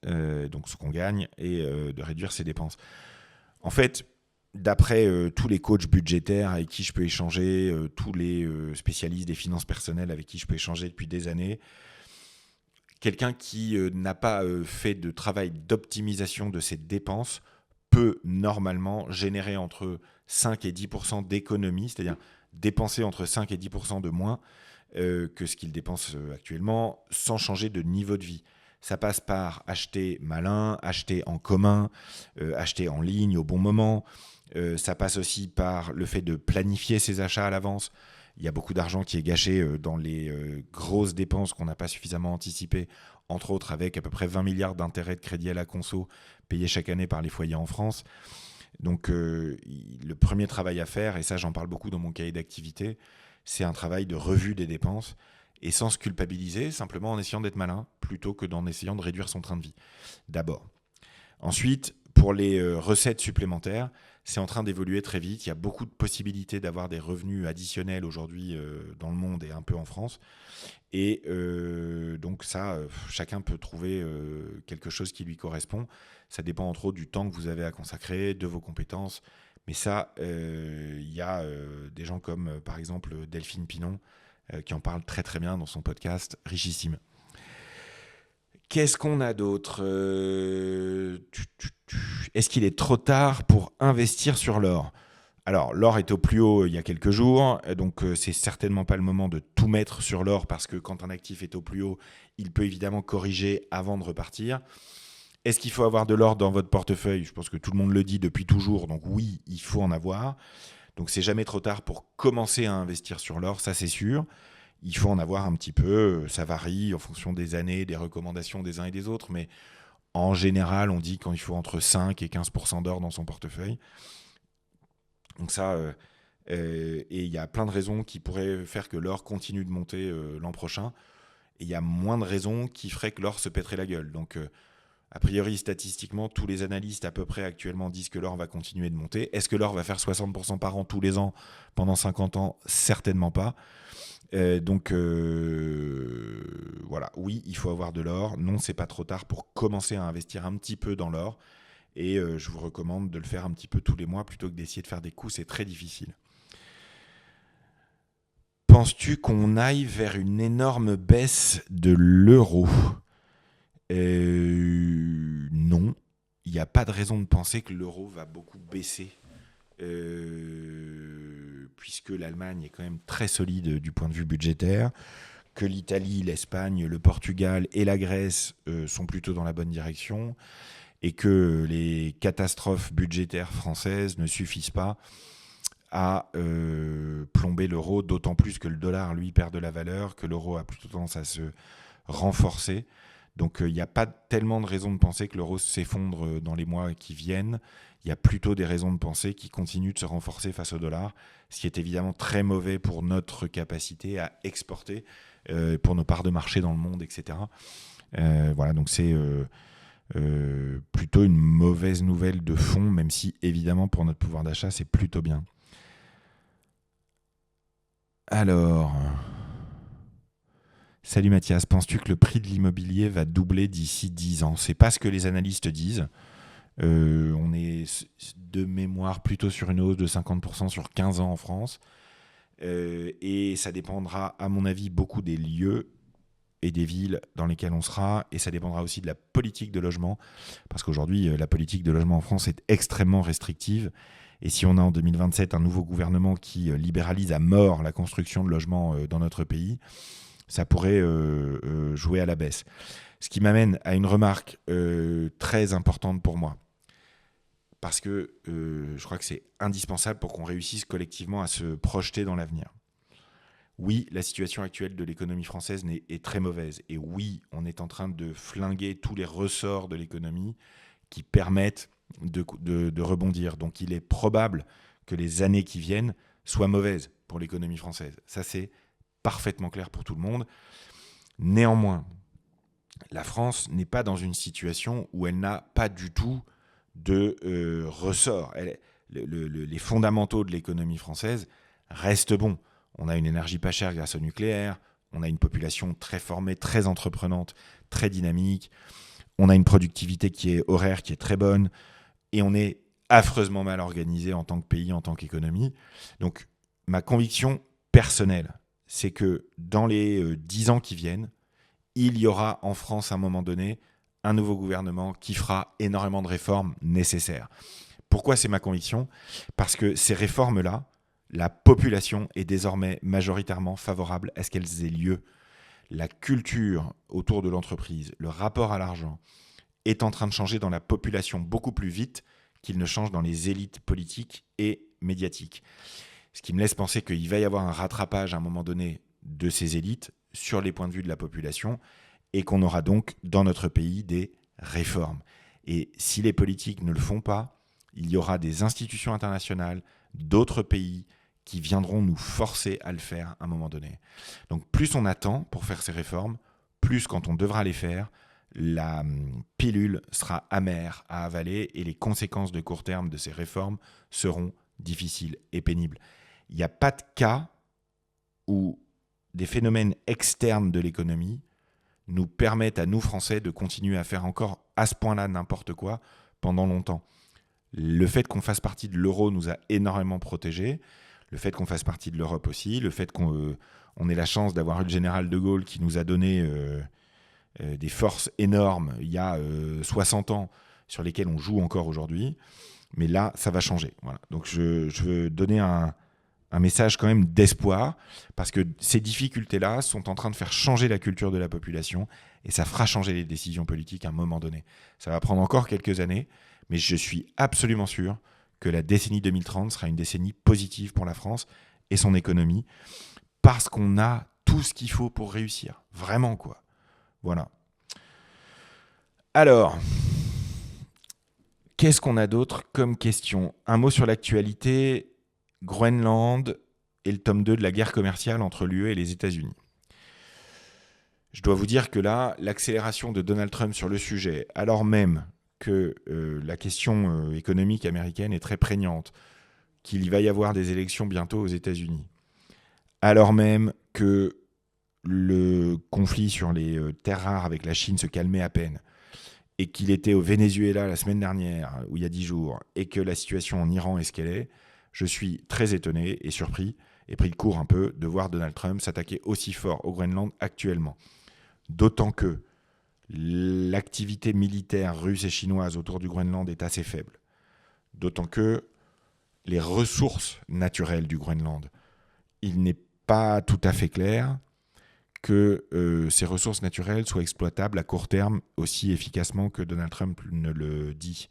donc ce qu'on gagne, et de réduire ses dépenses. En fait, d'après tous les coachs budgétaires avec qui je peux échanger, tous les spécialistes des finances personnelles avec qui je peux échanger depuis des années, quelqu'un qui n'a pas fait de travail d'optimisation de ses dépenses peut normalement générer entre 5 et 10% d'économie, c'est-à-dire dépenser entre 5 et 10% de moins, que ce qu'ils dépensent actuellement, sans changer de niveau de vie. Ça passe par acheter malin, acheter en commun, acheter en ligne au bon moment. Ça passe aussi par le fait de planifier ses achats à l'avance. Il y a beaucoup d'argent qui est gâché dans les grosses dépenses qu'on n'a pas suffisamment anticipées, entre autres avec à peu près 20 milliards d'intérêts de crédit à la conso payés chaque année par les foyers en France. Donc le premier travail à faire, et ça j'en parle beaucoup dans mon cahier d'activité, c'est un travail de revue des dépenses, et sans se culpabiliser, simplement en essayant d'être malin, plutôt que d'en essayant de réduire son train de vie, d'abord. Ensuite, pour les recettes supplémentaires, c'est en train d'évoluer très vite. Il y a beaucoup de possibilités d'avoir des revenus additionnels aujourd'hui dans le monde et un peu en France. Et donc ça, chacun peut trouver quelque chose qui lui correspond. Ça dépend entre autres du temps que vous avez à consacrer, de vos compétences. Mais ça, il y a des gens comme par exemple Delphine Pinon qui en parle très très bien dans son podcast Richissime. Qu'est-ce qu'on a d'autre Est-ce qu'il est trop tard pour investir sur l'or ? Alors, l'or est au plus haut il y a quelques jours, donc c'est certainement pas le moment de tout mettre sur l'or parce que quand un actif est au plus haut, il peut évidemment corriger avant de repartir. Est-ce qu'il faut avoir de l'or dans votre portefeuille ? Je pense que tout le monde le dit depuis toujours, donc oui, il faut en avoir. Donc c'est jamais trop tard pour commencer à investir sur l'or, ça c'est sûr. Il faut en avoir un petit peu, ça varie en fonction des années, des recommandations des uns et des autres, mais en général, on dit qu'il faut entre 5 et 15% d'or dans son portefeuille. Donc ça, et il y a plein de raisons qui pourraient faire que l'or continue de monter l'an prochain, et il y a moins de raisons qui feraient que l'or se pèterait la gueule. Donc a priori, statistiquement, tous les analystes à peu près actuellement disent que l'or va continuer de monter. Est-ce que l'or va faire 60% par an tous les ans pendant 50 ans ? Certainement pas. Donc voilà, oui, il faut avoir de l'or. Non, c'est pas trop tard pour commencer à investir un petit peu dans l'or. Et je vous recommande de le faire un petit peu tous les mois plutôt que d'essayer de faire des coups, c'est très difficile. Penses-tu qu'on aille vers une énorme baisse de l'euro ? Non, il n'y a pas de raison de penser que l'euro va beaucoup baisser, puisque l'Allemagne est quand même très solide du point de vue budgétaire, que l'Italie, l'Espagne, le Portugal et la Grèce sont plutôt dans la bonne direction, et que les catastrophes budgétaires françaises ne suffisent pas à plomber l'euro, d'autant plus que le dollar, lui, perd de la valeur, que l'euro a plutôt tendance à se renforcer. Donc il n'y a pas tellement de raisons de penser que l'euro s'effondre dans les mois qui viennent. Il y a plutôt des raisons de penser qu'il continue de se renforcer face au dollar, ce qui est évidemment très mauvais pour notre capacité à exporter, pour nos parts de marché dans le monde, etc. Voilà, donc c'est plutôt une mauvaise nouvelle de fond, même si évidemment pour notre pouvoir d'achat, c'est plutôt bien. Alors... Salut Mathias, penses-tu que le prix de l'immobilier va doubler d'ici 10 ans ? C'est pas ce que les analystes disent. On est de mémoire plutôt sur une hausse de 50% sur 15 ans en France. Et ça dépendra, à mon avis, beaucoup des lieux et des villes dans lesquelles on sera. Et ça dépendra aussi de la politique de logement. Parce qu'aujourd'hui, la politique de logement en France est extrêmement restrictive. Et si on a en 2027 un nouveau gouvernement qui libéralise à mort la construction de logements dans notre pays, ça pourrait jouer à la baisse. Ce qui m'amène à une remarque très importante pour moi. Parce que je crois que c'est indispensable pour qu'on réussisse collectivement à se projeter dans l'avenir. Oui, la situation actuelle de l'économie française est très mauvaise. Et oui, on est en train de flinguer tous les ressorts de l'économie qui permettent de rebondir. Donc il est probable que les années qui viennent soient mauvaises pour l'économie française. Ça, c'est parfaitement clair pour tout le monde. Néanmoins, la France n'est pas dans une situation où elle n'a pas du tout de ressort. Les fondamentaux de l'économie française restent bons. On a une énergie pas chère grâce au nucléaire, on a une population très formée, très entreprenante, très dynamique, on a une productivité qui est horaire, qui est très bonne, et on est affreusement mal organisé en tant que pays, en tant qu'économie. Donc, ma conviction personnelle, c'est que dans les 10 ans qui viennent, il y aura en France à un moment donné un nouveau gouvernement qui fera énormément de réformes nécessaires. Pourquoi c'est ma conviction ? Parce que ces réformes-là, La population est désormais majoritairement favorable à ce qu'elles aient lieu. La culture autour de l'entreprise, le rapport à l'argent, est en train de changer dans la population beaucoup plus vite qu'il ne change dans les élites politiques et médiatiques. Ce qui me laisse penser qu'il va y avoir un rattrapage à un moment donné de ces élites sur les points de vue de la population et qu'on aura donc dans notre pays des réformes. Et si les politiques ne le font pas, il y aura des institutions internationales, d'autres pays qui viendront nous forcer à le faire à un moment donné. Donc plus on attend pour faire ces réformes, plus quand on devra les faire, la pilule sera amère à avaler et les conséquences de court terme de ces réformes seront difficiles et pénibles. Il n'y a pas de cas où des phénomènes externes de l'économie nous permettent à nous, Français, de continuer à faire encore à ce point-là n'importe quoi pendant longtemps. Le fait qu'on fasse partie de l'euro nous a énormément protégés, le fait qu'on fasse partie de l'Europe aussi, le fait qu'on ait la chance d'avoir eu le général de Gaulle qui nous a donné des forces énormes il y a 60 ans sur lesquelles on joue encore aujourd'hui. Mais là, ça va changer. Voilà. Donc je veux donner un message quand même d'espoir, parce que ces difficultés-là sont en train de faire changer la culture de la population et ça fera changer les décisions politiques à un moment donné. Ça va prendre encore quelques années, mais je suis absolument sûr que la décennie 2030 sera une décennie positive pour la France et son économie, parce qu'on a tout ce qu'il faut pour réussir. Vraiment, quoi. Voilà. Alors, qu'est-ce qu'on a d'autre comme question ? Un mot sur l'actualité, Groenland et le tome 2 de la guerre commerciale entre l'UE et les États-Unis. Je dois vous dire que là, l'accélération de Donald Trump sur le sujet, alors même que la question économique américaine est très prégnante, qu'il va y avoir des élections bientôt aux États-Unis, alors même que le conflit sur les terres rares avec la Chine se calmait à peine, et qu'il était au Venezuela la semaine dernière, ou il y a 10 jours, et que la situation en Iran est ce qu'elle est, je suis très étonné et surpris, et pris de court un peu, de voir Donald Trump s'attaquer aussi fort au Groenland actuellement. D'autant que l'activité militaire russe et chinoise autour du Groenland est assez faible. D'autant que les ressources naturelles du Groenland, il n'est pas tout à fait clair que ces ressources naturelles soient exploitables à court terme aussi efficacement que Donald Trump ne le dit.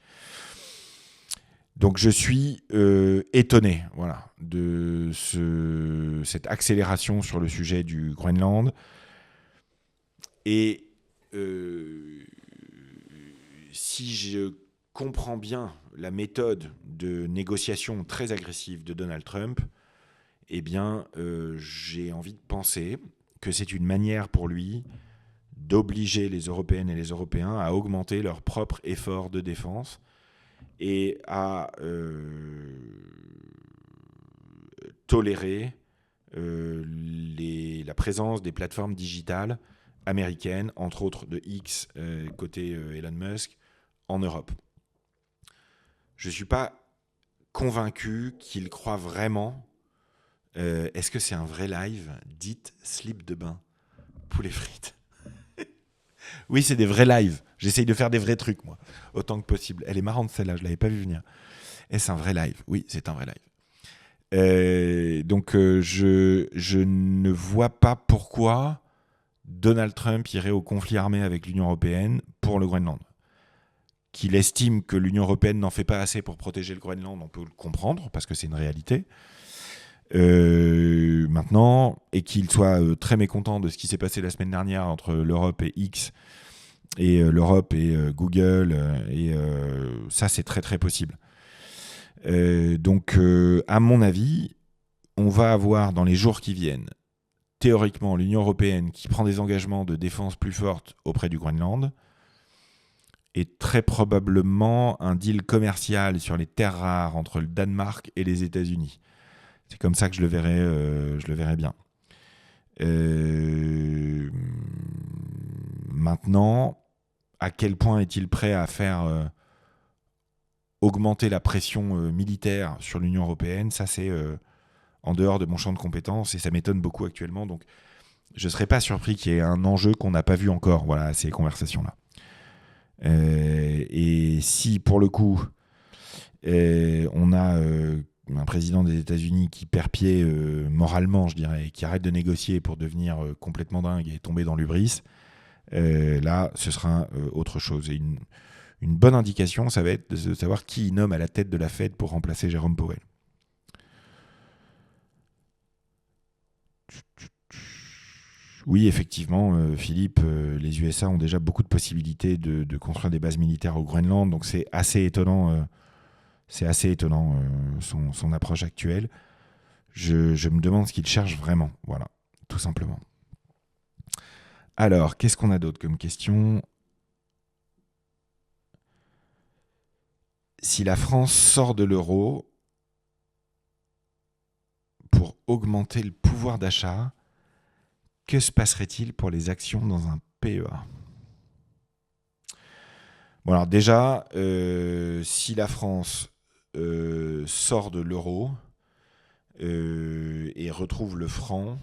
Donc je suis étonné, voilà, de cette accélération sur le sujet du Groenland. Et si je comprends bien la méthode de négociation très agressive de Donald Trump, eh bien, j'ai envie de penser que c'est une manière pour lui d'obliger les Européennes et les Européens à augmenter leur propre effort de défense et à tolérer la présence des plateformes digitales américaines, entre autres de X, côté Elon Musk, en Europe. Je ne suis pas convaincu qu'il croit vraiment. Est-ce que c'est un vrai live ? Dites slip de bain, poulet frites. Oui, c'est des vrais lives. J'essaye de faire des vrais trucs, moi, autant que possible. Elle est marrante, celle-là, je ne l'avais pas vu venir. Est-ce un vrai live ? Oui, c'est un vrai live. Donc, je ne vois pas pourquoi Donald Trump irait au conflit armé avec l'Union européenne pour le Groenland. Qu'il estime que l'Union européenne n'en fait pas assez pour protéger le Groenland, on peut le comprendre, parce que c'est une réalité. Maintenant, et qu'il soit très mécontent de ce qui s'est passé la semaine dernière entre l'Europe et X, et l'Europe et Google, et ça c'est très très possible. Donc à mon avis, on va avoir dans les jours qui viennent, théoriquement, l'Union européenne qui prend des engagements de défense plus fortes auprès du Groenland, et très probablement un deal commercial sur les terres rares entre le Danemark et les États-Unis. C'est comme ça que je le verrais bien. Maintenant, à quel point est-il prêt à faire augmenter la pression militaire sur l'Union européenne ? Ça, c'est en dehors de mon champ de compétences et ça m'étonne beaucoup actuellement. Donc, je ne serais pas surpris qu'il y ait un enjeu qu'on n'a pas vu encore, voilà, à ces conversations-là. Et si, pour le coup, on a un président des États-Unis qui perd pied moralement, je dirais, et qui arrête de négocier pour devenir complètement dingue et tomber dans l'hubris, là, ce sera autre chose. Et une bonne indication, ça va être de savoir qui il nomme à la tête de la Fed pour remplacer Jérôme Powell. Oui, effectivement, Philippe, les USA ont déjà beaucoup de possibilités de construire des bases militaires au Groenland, donc c'est assez étonnant, son approche actuelle. Je me demande ce qu'il cherche vraiment, voilà, tout simplement. Alors, qu'est-ce qu'on a d'autre comme question ? Si la France sort de l'euro pour augmenter le pouvoir d'achat, que se passerait-il pour les actions dans un PEA ? Bon, alors déjà, si la France sort de l'euro et retrouve le franc,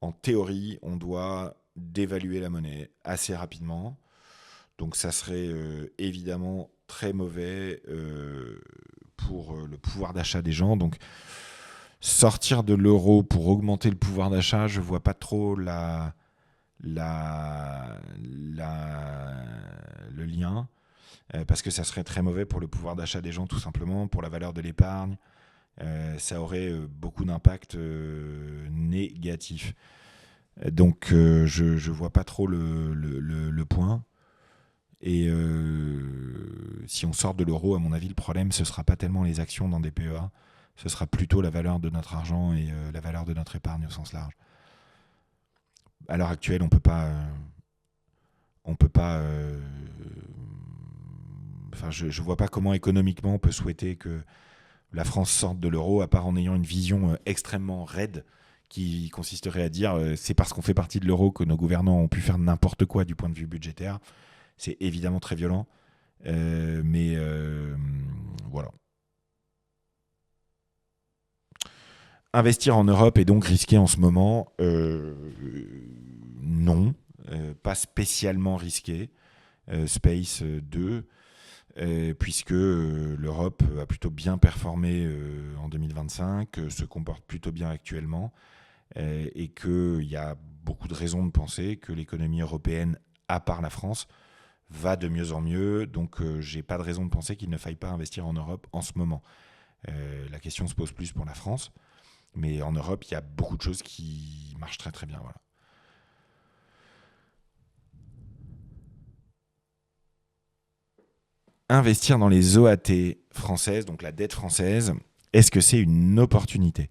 en théorie, on doit dévaluer la monnaie assez rapidement. Donc ça serait évidemment très mauvais pour le pouvoir d'achat des gens. Donc sortir de l'euro pour augmenter le pouvoir d'achat, je ne vois pas trop le lien, parce que ça serait très mauvais pour le pouvoir d'achat des gens, tout simplement, pour la valeur de l'épargne. Ça aurait beaucoup d'impact négatif. Donc je vois pas trop le point. Et si on sort de l'euro, à mon avis, le problème, ce sera pas tellement les actions dans des PEA, ce sera plutôt la valeur de notre argent et la valeur de notre épargne au sens large. À l'heure actuelle, on peut pas. Enfin, je vois pas comment économiquement on peut souhaiter que la France sorte de l'euro, à part en ayant une vision extrêmement raide qui consisterait à dire c'est parce qu'on fait partie de l'euro que nos gouvernants ont pu faire n'importe quoi du point de vue budgétaire. C'est évidemment très violent, mais voilà. Investir en Europe est donc risqué en ce moment. Non, pas spécialement risqué. Space 2, puisque l'Europe a plutôt bien performé en 2025, se comporte plutôt bien actuellement, et qu'il y a beaucoup de raisons de penser que l'économie européenne, à part la France, va de mieux en mieux. Donc j'ai pas de raison de penser qu'il ne faille pas investir en Europe en ce moment. La question se pose plus pour la France, mais en Europe, il y a beaucoup de choses qui marchent très très bien. Voilà. Investir dans les OAT françaises, donc la dette française, est-ce que c'est une opportunité ?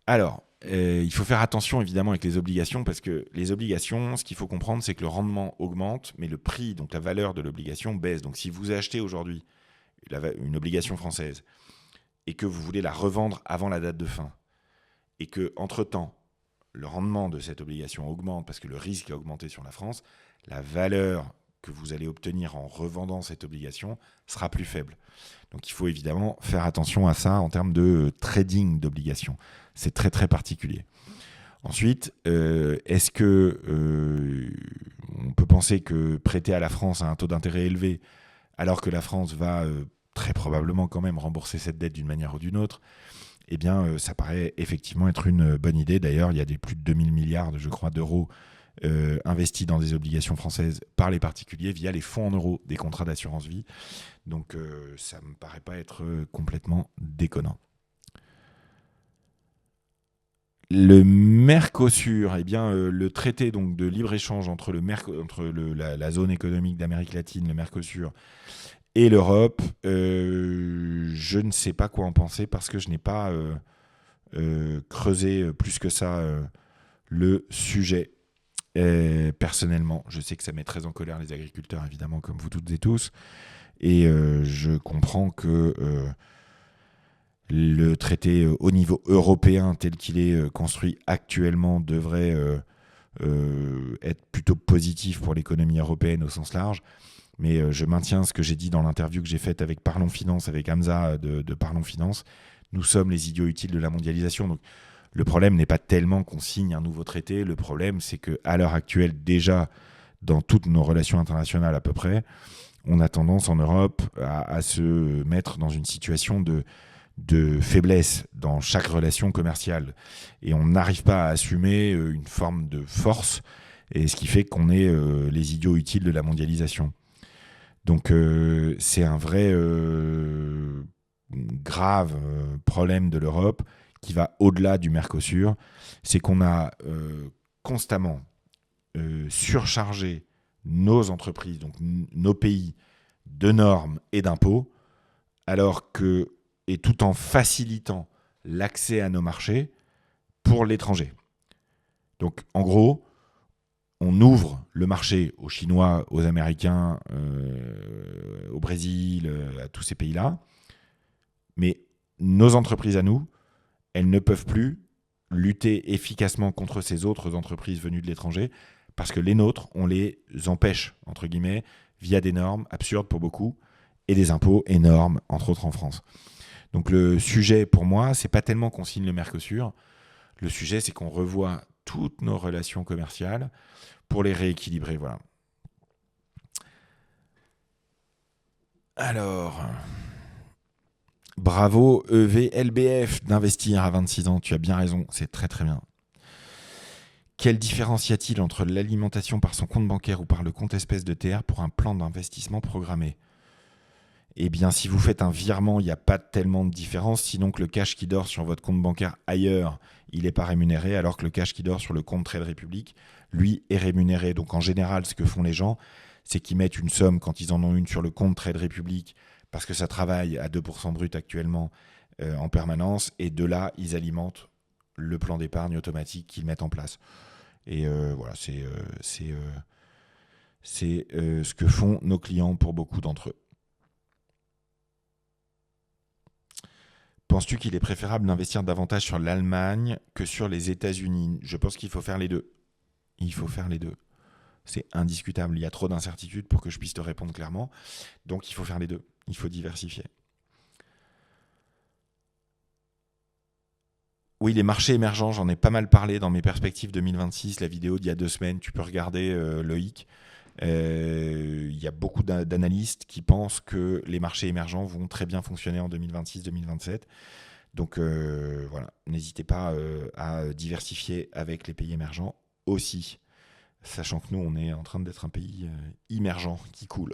Alors, il faut faire attention évidemment avec les obligations, parce que les obligations, ce qu'il faut comprendre, c'est que le rendement augmente, mais le prix, donc la valeur de l'obligation, baisse. Donc si vous achetez aujourd'hui une obligation française et que vous voulez la revendre avant la date de fin, et que entre-temps, le rendement de cette obligation augmente parce que le risque a augmenté sur la France, la valeur que vous allez obtenir en revendant cette obligation sera plus faible. Donc il faut évidemment faire attention à ça en termes de trading d'obligations. C'est très très particulier. Ensuite, est-ce que on peut penser que prêter à la France à un taux d'intérêt élevé, alors que la France va très probablement quand même rembourser cette dette d'une manière ou d'une autre, eh bien, ça paraît effectivement être une bonne idée. D'ailleurs, il y a plus de 2000 milliards, je crois, d'euros investis dans des obligations françaises par les particuliers via les fonds en euros des contrats d'assurance vie. Donc, ça ne me paraît pas être complètement déconnant. Le Mercosur, eh bien, le traité donc, de libre-échange entre la zone économique d'Amérique latine, le Mercosur, et l'Europe, je ne sais pas quoi en penser parce que je n'ai pas creusé plus que ça le sujet. Personnellement, je sais que ça met très en colère les agriculteurs, évidemment, comme vous toutes et tous. Et je comprends que le traité au niveau européen, tel qu'il est construit actuellement, devrait être plutôt positif pour l'économie européenne au sens large. Mais je maintiens ce que j'ai dit dans l'interview que j'ai faite avec Parlons Finance, avec Hamza de Parlons Finance. Nous sommes les idiots utiles de la mondialisation. Donc, le problème n'est pas tellement qu'on signe un nouveau traité. Le problème, c'est qu'à l'heure actuelle, déjà, dans toutes nos relations internationales à peu près, on a tendance en Europe à se mettre dans une situation de de faiblesse dans chaque relation commerciale. Et on n'arrive pas à assumer une forme de force, et ce qui fait qu'on est les idiots utiles de la mondialisation. Donc c'est un vrai grave problème de l'Europe qui va au-delà du Mercosur. C'est qu'on a constamment surchargé nos entreprises, donc nos pays, de normes et d'impôts, alors que, et tout en facilitant l'accès à nos marchés pour l'étranger. Donc en gros, on ouvre le marché aux Chinois, aux Américains, au Brésil, à tous ces pays-là, mais nos entreprises à nous, elles ne peuvent plus lutter efficacement contre ces autres entreprises venues de l'étranger, parce que les nôtres, on les empêche, entre guillemets, via des normes absurdes pour beaucoup, et des impôts énormes, entre autres en France. Donc le sujet, pour moi, c'est pas tellement qu'on signe le Mercosur, le sujet, c'est qu'on revoie toutes nos relations commerciales pour les rééquilibrer, voilà. Alors, bravo EVLBF d'investir à 26 ans, tu as bien raison, c'est très très bien. Quelle différence y a-t-il entre l'alimentation par son compte bancaire ou par le compte espèce de TR pour un plan d'investissement programmé ? Eh bien, si vous faites un virement, il n'y a pas tellement de différence, sinon que le cash qui dort sur votre compte bancaire ailleurs, il n'est pas rémunéré, alors que le cash qui dort sur le compte Trade Republic, lui, est rémunéré. Donc en général, ce que font les gens, c'est qu'ils mettent une somme quand ils en ont une sur le compte Trade Republic, parce que ça travaille à 2% brut actuellement en permanence, et de là, ils alimentent le plan d'épargne automatique qu'ils mettent en place. Et voilà, c'est ce que font nos clients pour beaucoup d'entre eux. Penses-tu qu'il est préférable d'investir davantage sur l'Allemagne que sur les États-Unis ? Je pense qu'il faut faire les deux. Il faut faire les deux. C'est indiscutable. Il y a trop d'incertitudes pour que je puisse te répondre clairement. Donc il faut faire les deux. Il faut diversifier. Oui, les marchés émergents, j'en ai pas mal parlé dans mes perspectives 2026, la vidéo d'il y a 2 semaines. Tu peux regarder Loïc. Il y a beaucoup d'analystes qui pensent que les marchés émergents vont très bien fonctionner en 2026-2027. Donc voilà, n'hésitez pas à diversifier avec les pays émergents aussi, sachant que nous, on est en train d'être un pays immergent qui coule.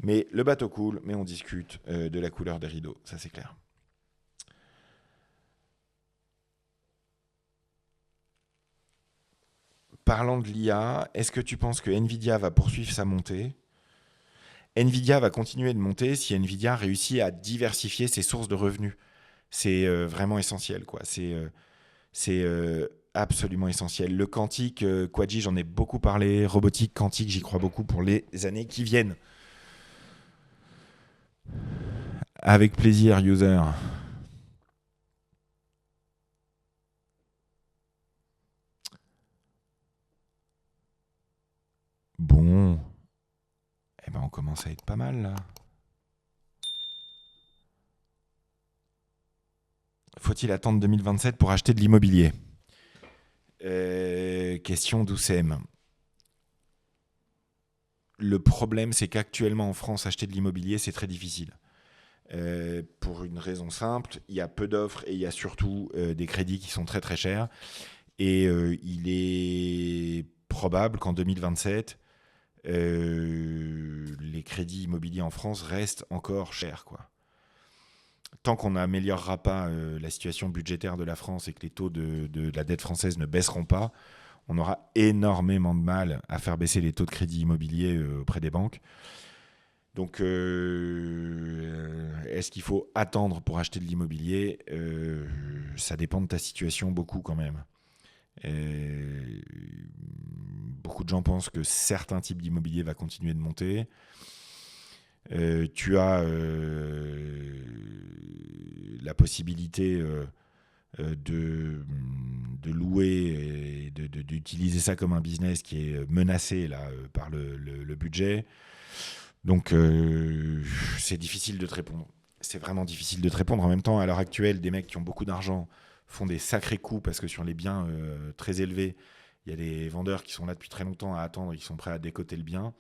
Mais le bateau coule, mais on discute de la couleur des rideaux, ça c'est clair. Parlant de l'IA, est-ce que tu penses que Nvidia va poursuivre sa montée ? Nvidia va continuer de monter si Nvidia réussit à diversifier ses sources de revenus. C'est vraiment essentiel, quoi. C'est absolument essentiel. Le quantique, Quadji, j'en ai beaucoup parlé. Robotique, quantique, j'y crois beaucoup pour les années qui viennent. Avec plaisir, user. Bon. Eh ben, on commence à être pas mal, là. Faut-il attendre 2027 pour acheter de l'immobilier ? Question d'Oussem. Le problème, c'est qu'actuellement en France, acheter de l'immobilier, c'est très difficile. Pour une raison simple, il y a peu d'offres et il y a surtout des crédits qui sont très très chers. Et il est probable qu'en 2027, les crédits immobiliers en France restent encore chers, quoi. Tant qu'on n'améliorera pas la situation budgétaire de la France et que les taux de la dette française ne baisseront pas, on aura énormément de mal à faire baisser les taux de crédit immobilier auprès des banques. Donc, est-ce qu'il faut attendre pour acheter de l'immobilier ? Ça dépend de ta situation beaucoup quand même. Beaucoup de gens pensent que certains types d'immobilier vont continuer de monter. Tu as la possibilité de louer et d'utiliser ça comme un business qui est menacé là, par le budget. Donc c'est difficile de te répondre. C'est vraiment difficile de te répondre. En même temps, à l'heure actuelle, des mecs qui ont beaucoup d'argent font des sacrés coups parce que sur les biens très élevés, il y a des vendeurs qui sont là depuis très longtemps à attendre et qui sont prêts à décoter le bien.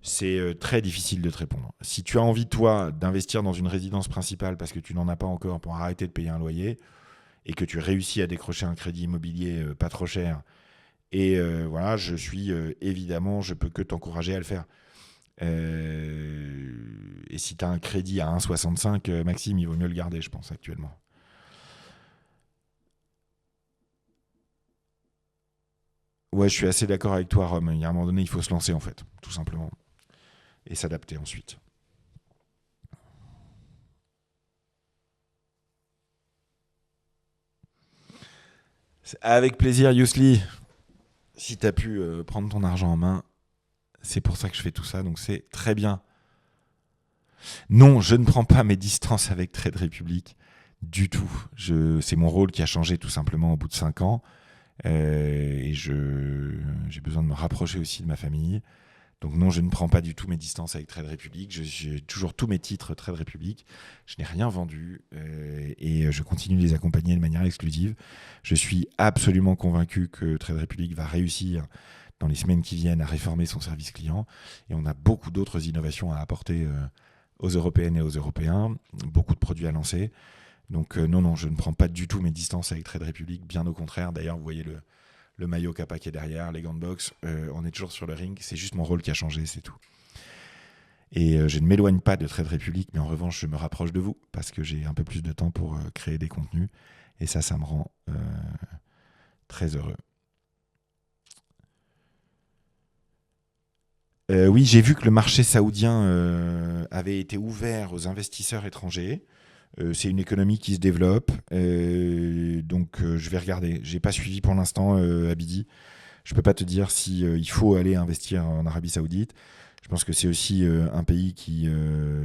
c'est très difficile de te répondre. Si tu as envie, toi, d'investir dans une résidence principale parce que tu n'en as pas encore pour arrêter de payer un loyer et que tu réussis à décrocher un crédit immobilier pas trop cher, et voilà, évidemment, je peux que t'encourager à le faire. Et si tu as un crédit à 1,65, Maxime, il vaut mieux le garder, je pense, actuellement. Ouais, je suis assez d'accord avec toi, Rome. Il y a un moment donné, il faut se lancer, en fait, tout simplement. Et s'adapter ensuite. Avec plaisir, Yousli. Si tu as pu prendre ton argent en main, c'est pour ça que je fais tout ça, donc c'est très bien. Non, je ne prends pas mes distances avec Trade Republic du tout. C'est mon rôle qui a changé tout simplement au bout de 5 ans. Et j'ai besoin de me rapprocher aussi de ma famille. Donc non, je ne prends pas du tout mes distances avec Trade Republic. J'ai toujours tous mes titres Trade Republic. Je n'ai rien vendu et je continue de les accompagner de manière exclusive. Je suis absolument convaincu que Trade Republic va réussir dans les semaines qui viennent à réformer son service client. Et on a beaucoup d'autres innovations à apporter aux Européennes et aux Européens. Beaucoup de produits à lancer. Donc non, je ne prends pas du tout mes distances avec Trade Republic. Bien au contraire. D'ailleurs, vous voyez le maillot Kappa qui est derrière, les gants de boxe, on est toujours sur le ring, c'est juste mon rôle qui a changé, c'est tout. Et je ne m'éloigne pas de Trade Republic, mais en revanche, je me rapproche de vous, parce que j'ai un peu plus de temps pour créer des contenus, et ça me rend très heureux. Oui, j'ai vu que le marché saoudien avait été ouvert aux investisseurs étrangers. C'est une économie qui se développe, donc je vais regarder. J'ai pas suivi pour l'instant Abidi. Je peux pas te dire si il faut aller investir en Arabie Saoudite. Je pense que c'est aussi un pays qui,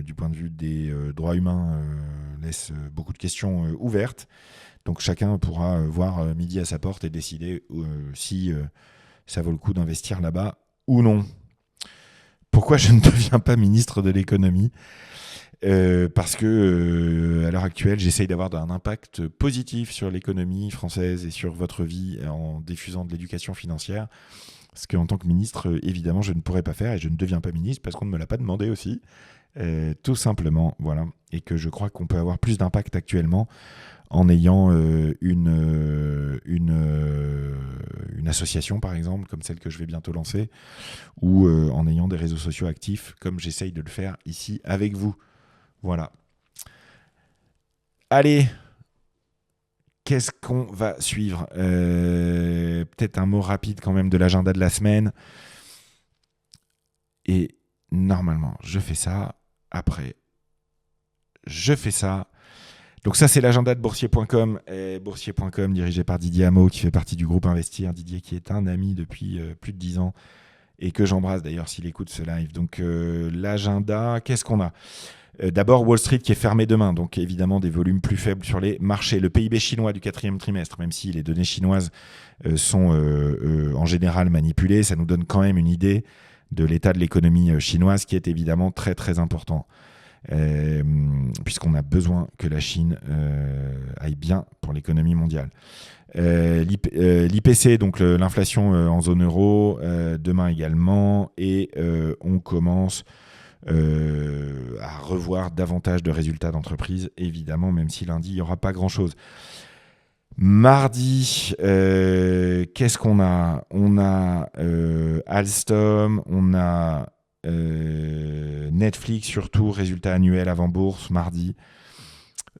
du point de vue des droits humains, laisse beaucoup de questions ouvertes. Donc chacun pourra voir midi à sa porte et décider si ça vaut le coup d'investir là-bas ou non. Pourquoi je ne deviens pas ministre de l'économie ? Parce que à l'heure actuelle, j'essaye d'avoir un impact positif sur l'économie française et sur votre vie en diffusant de l'éducation financière. Ce qu'en tant que ministre, évidemment, je ne pourrais pas faire, et je ne deviens pas ministre parce qu'on ne me l'a pas demandé aussi. Tout simplement, voilà. Et que je crois qu'on peut avoir plus d'impact actuellement en ayant une association, par exemple, comme celle que je vais bientôt lancer, ou en ayant des réseaux sociaux actifs, comme j'essaye de le faire ici avec vous. Voilà. Allez, qu'est-ce qu'on va suivre ? Peut-être un mot rapide quand même de l'agenda de la semaine. Et normalement, je fais ça. Après, je fais ça. Donc ça, c'est l'agenda de boursier.com. Boursier.com, dirigé par Didier Hameau, qui fait partie du groupe Investir. Didier, qui est un ami depuis plus de 10 ans et que j'embrasse d'ailleurs s'il écoute ce live. Donc l'agenda, qu'est-ce qu'on a ? D'abord, Wall Street qui est fermé demain, donc évidemment des volumes plus faibles sur les marchés. Le PIB chinois du 4e trimestre, même si les données chinoises sont en général manipulées, ça nous donne quand même une idée de l'état de l'économie chinoise, qui est évidemment très très important, puisqu'on a besoin que la Chine aille bien pour l'économie mondiale. L'IPC, donc l'inflation en zone euro, demain également, et on commence à revoir davantage de résultats d'entreprise, évidemment, même si lundi, il n'y aura pas grand-chose. Mardi, qu'est-ce qu'on a ? On a Alstom, on a Netflix, surtout, résultat annuel avant bourse, mardi.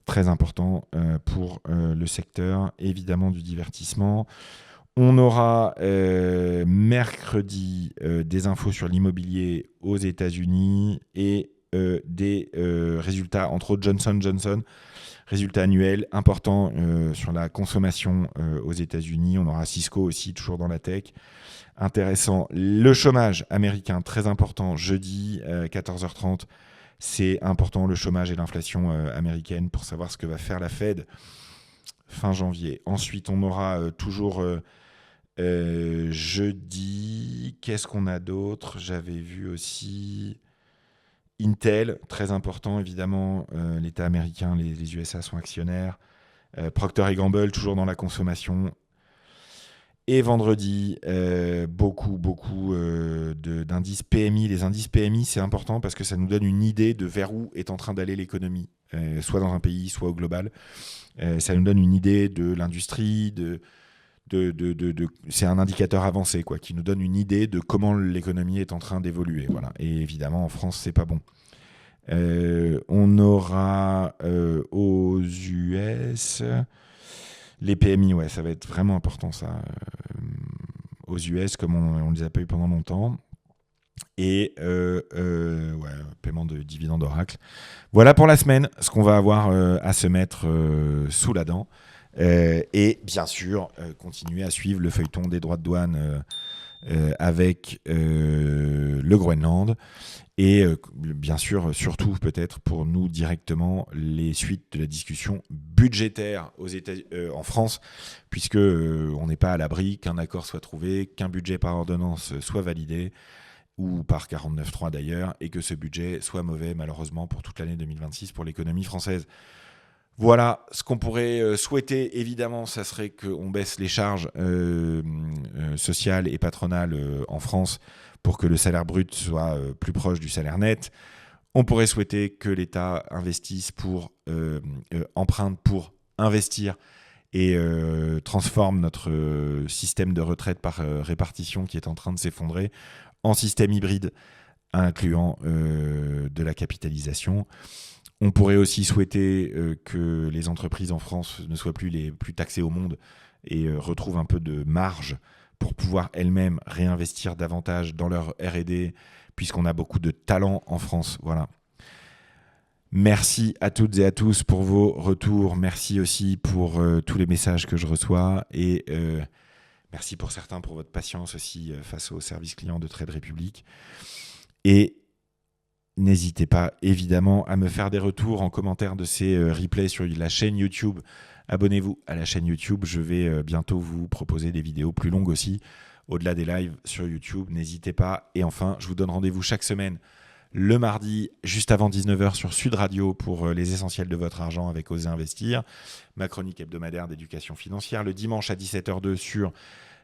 Très important pour le secteur, évidemment, du divertissement. On aura mercredi des infos sur l'immobilier aux États-Unis et des résultats, entre autres Johnson & Johnson, résultats annuels importants sur la consommation aux États-Unis. On aura Cisco aussi, toujours dans la tech. Intéressant. Le chômage américain, très important, jeudi 14h30. C'est important, le chômage et l'inflation américaine, pour savoir ce que va faire la Fed fin janvier. Ensuite, on aura toujours jeudi, qu'est-ce qu'on a d'autre ? J'avais vu aussi Intel, très important évidemment, l'État américain, les USA sont actionnaires. Procter & Gamble, toujours dans la consommation. Et vendredi, beaucoup d'indices PMI. Les indices PMI, c'est important parce que ça nous donne une idée de vers où est en train d'aller l'économie, soit dans un pays, soit au global. Ça nous donne une idée de l'industrie, c'est un indicateur avancé, quoi, qui nous donne une idée de comment l'économie est en train d'évoluer. Voilà. Et évidemment, en France, c'est pas bon. On aura aux US les PMI, ouais, ça va être vraiment important, ça. Aux US, comme on les a pas eu pendant longtemps. Et paiement de dividendes Oracle. Voilà pour la semaine, ce qu'on va avoir à se mettre sous la dent. Et bien sûr, continuer à suivre le feuilleton des droits de douane avec le Groenland. Et bien sûr, surtout peut-être pour nous directement, les suites de la discussion budgétaire en France, puisque on n'est pas à l'abri qu'un accord soit trouvé, qu'un budget par ordonnance soit validé, ou par 49.3 d'ailleurs, et que ce budget soit mauvais malheureusement pour toute l'année 2026 pour l'économie française. Voilà, ce qu'on pourrait souhaiter, évidemment, ça serait qu'on baisse les charges sociales et patronales en France pour que le salaire brut soit plus proche du salaire net. On pourrait souhaiter que l'État investisse emprunte pour investir et transforme notre système de retraite par répartition qui est en train de s'effondrer en système hybride incluant de la capitalisation. On pourrait aussi souhaiter que les entreprises en France ne soient plus les plus taxées au monde et retrouvent un peu de marge pour pouvoir elles-mêmes réinvestir davantage dans leur R&D, puisqu'on a beaucoup de talent en France. Voilà. Merci à toutes et à tous pour vos retours. Merci aussi pour tous les messages que je reçois. Et merci pour certains pour votre patience aussi face au service client de Trade Republic. Et n'hésitez pas, évidemment, à me faire des retours en commentaire de ces replays sur la chaîne YouTube. Abonnez-vous à la chaîne YouTube. Je vais bientôt vous proposer des vidéos plus longues aussi, au-delà des lives sur YouTube. N'hésitez pas. Et enfin, je vous donne rendez-vous chaque semaine, le mardi, juste avant 19h sur Sud Radio pour les essentiels de votre argent avec Oser Investir. Ma chronique hebdomadaire d'éducation financière. Le dimanche à 17h02 sur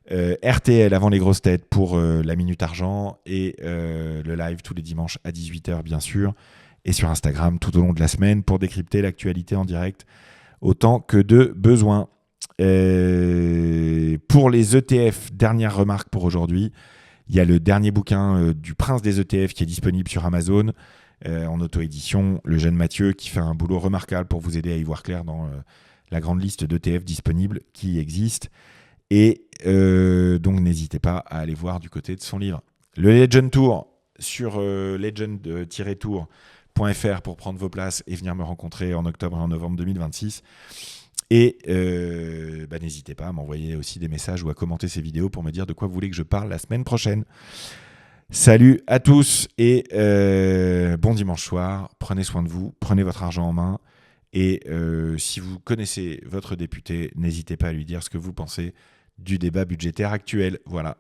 RTL avant les grosses têtes pour la Minute Argent et le live tous les dimanches à 18h bien sûr et sur Instagram tout au long de la semaine pour décrypter l'actualité en direct autant que de besoin. Pour les ETF, dernière remarque pour aujourd'hui, il y a le dernier bouquin du prince des ETF qui est disponible sur Amazon en auto-édition, le jeune Mathieu qui fait un boulot remarquable pour vous aider à y voir clair dans la grande liste d'ETF disponibles qui existent. Et donc, n'hésitez pas à aller voir du côté de son livre. Le Legend Tour sur legend-tour.fr pour prendre vos places et venir me rencontrer en octobre et en novembre 2026. Et n'hésitez pas à m'envoyer aussi des messages ou à commenter ces vidéos pour me dire de quoi vous voulez que je parle la semaine prochaine. Salut à tous et bon dimanche soir. Prenez soin de vous, prenez votre argent en main. Et si vous connaissez votre député, n'hésitez pas à lui dire ce que vous pensez du débat budgétaire actuel. Voilà.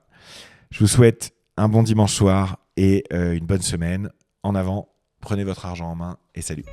Je vous souhaite un bon dimanche soir et une bonne semaine. En avant, prenez votre argent en main et salut.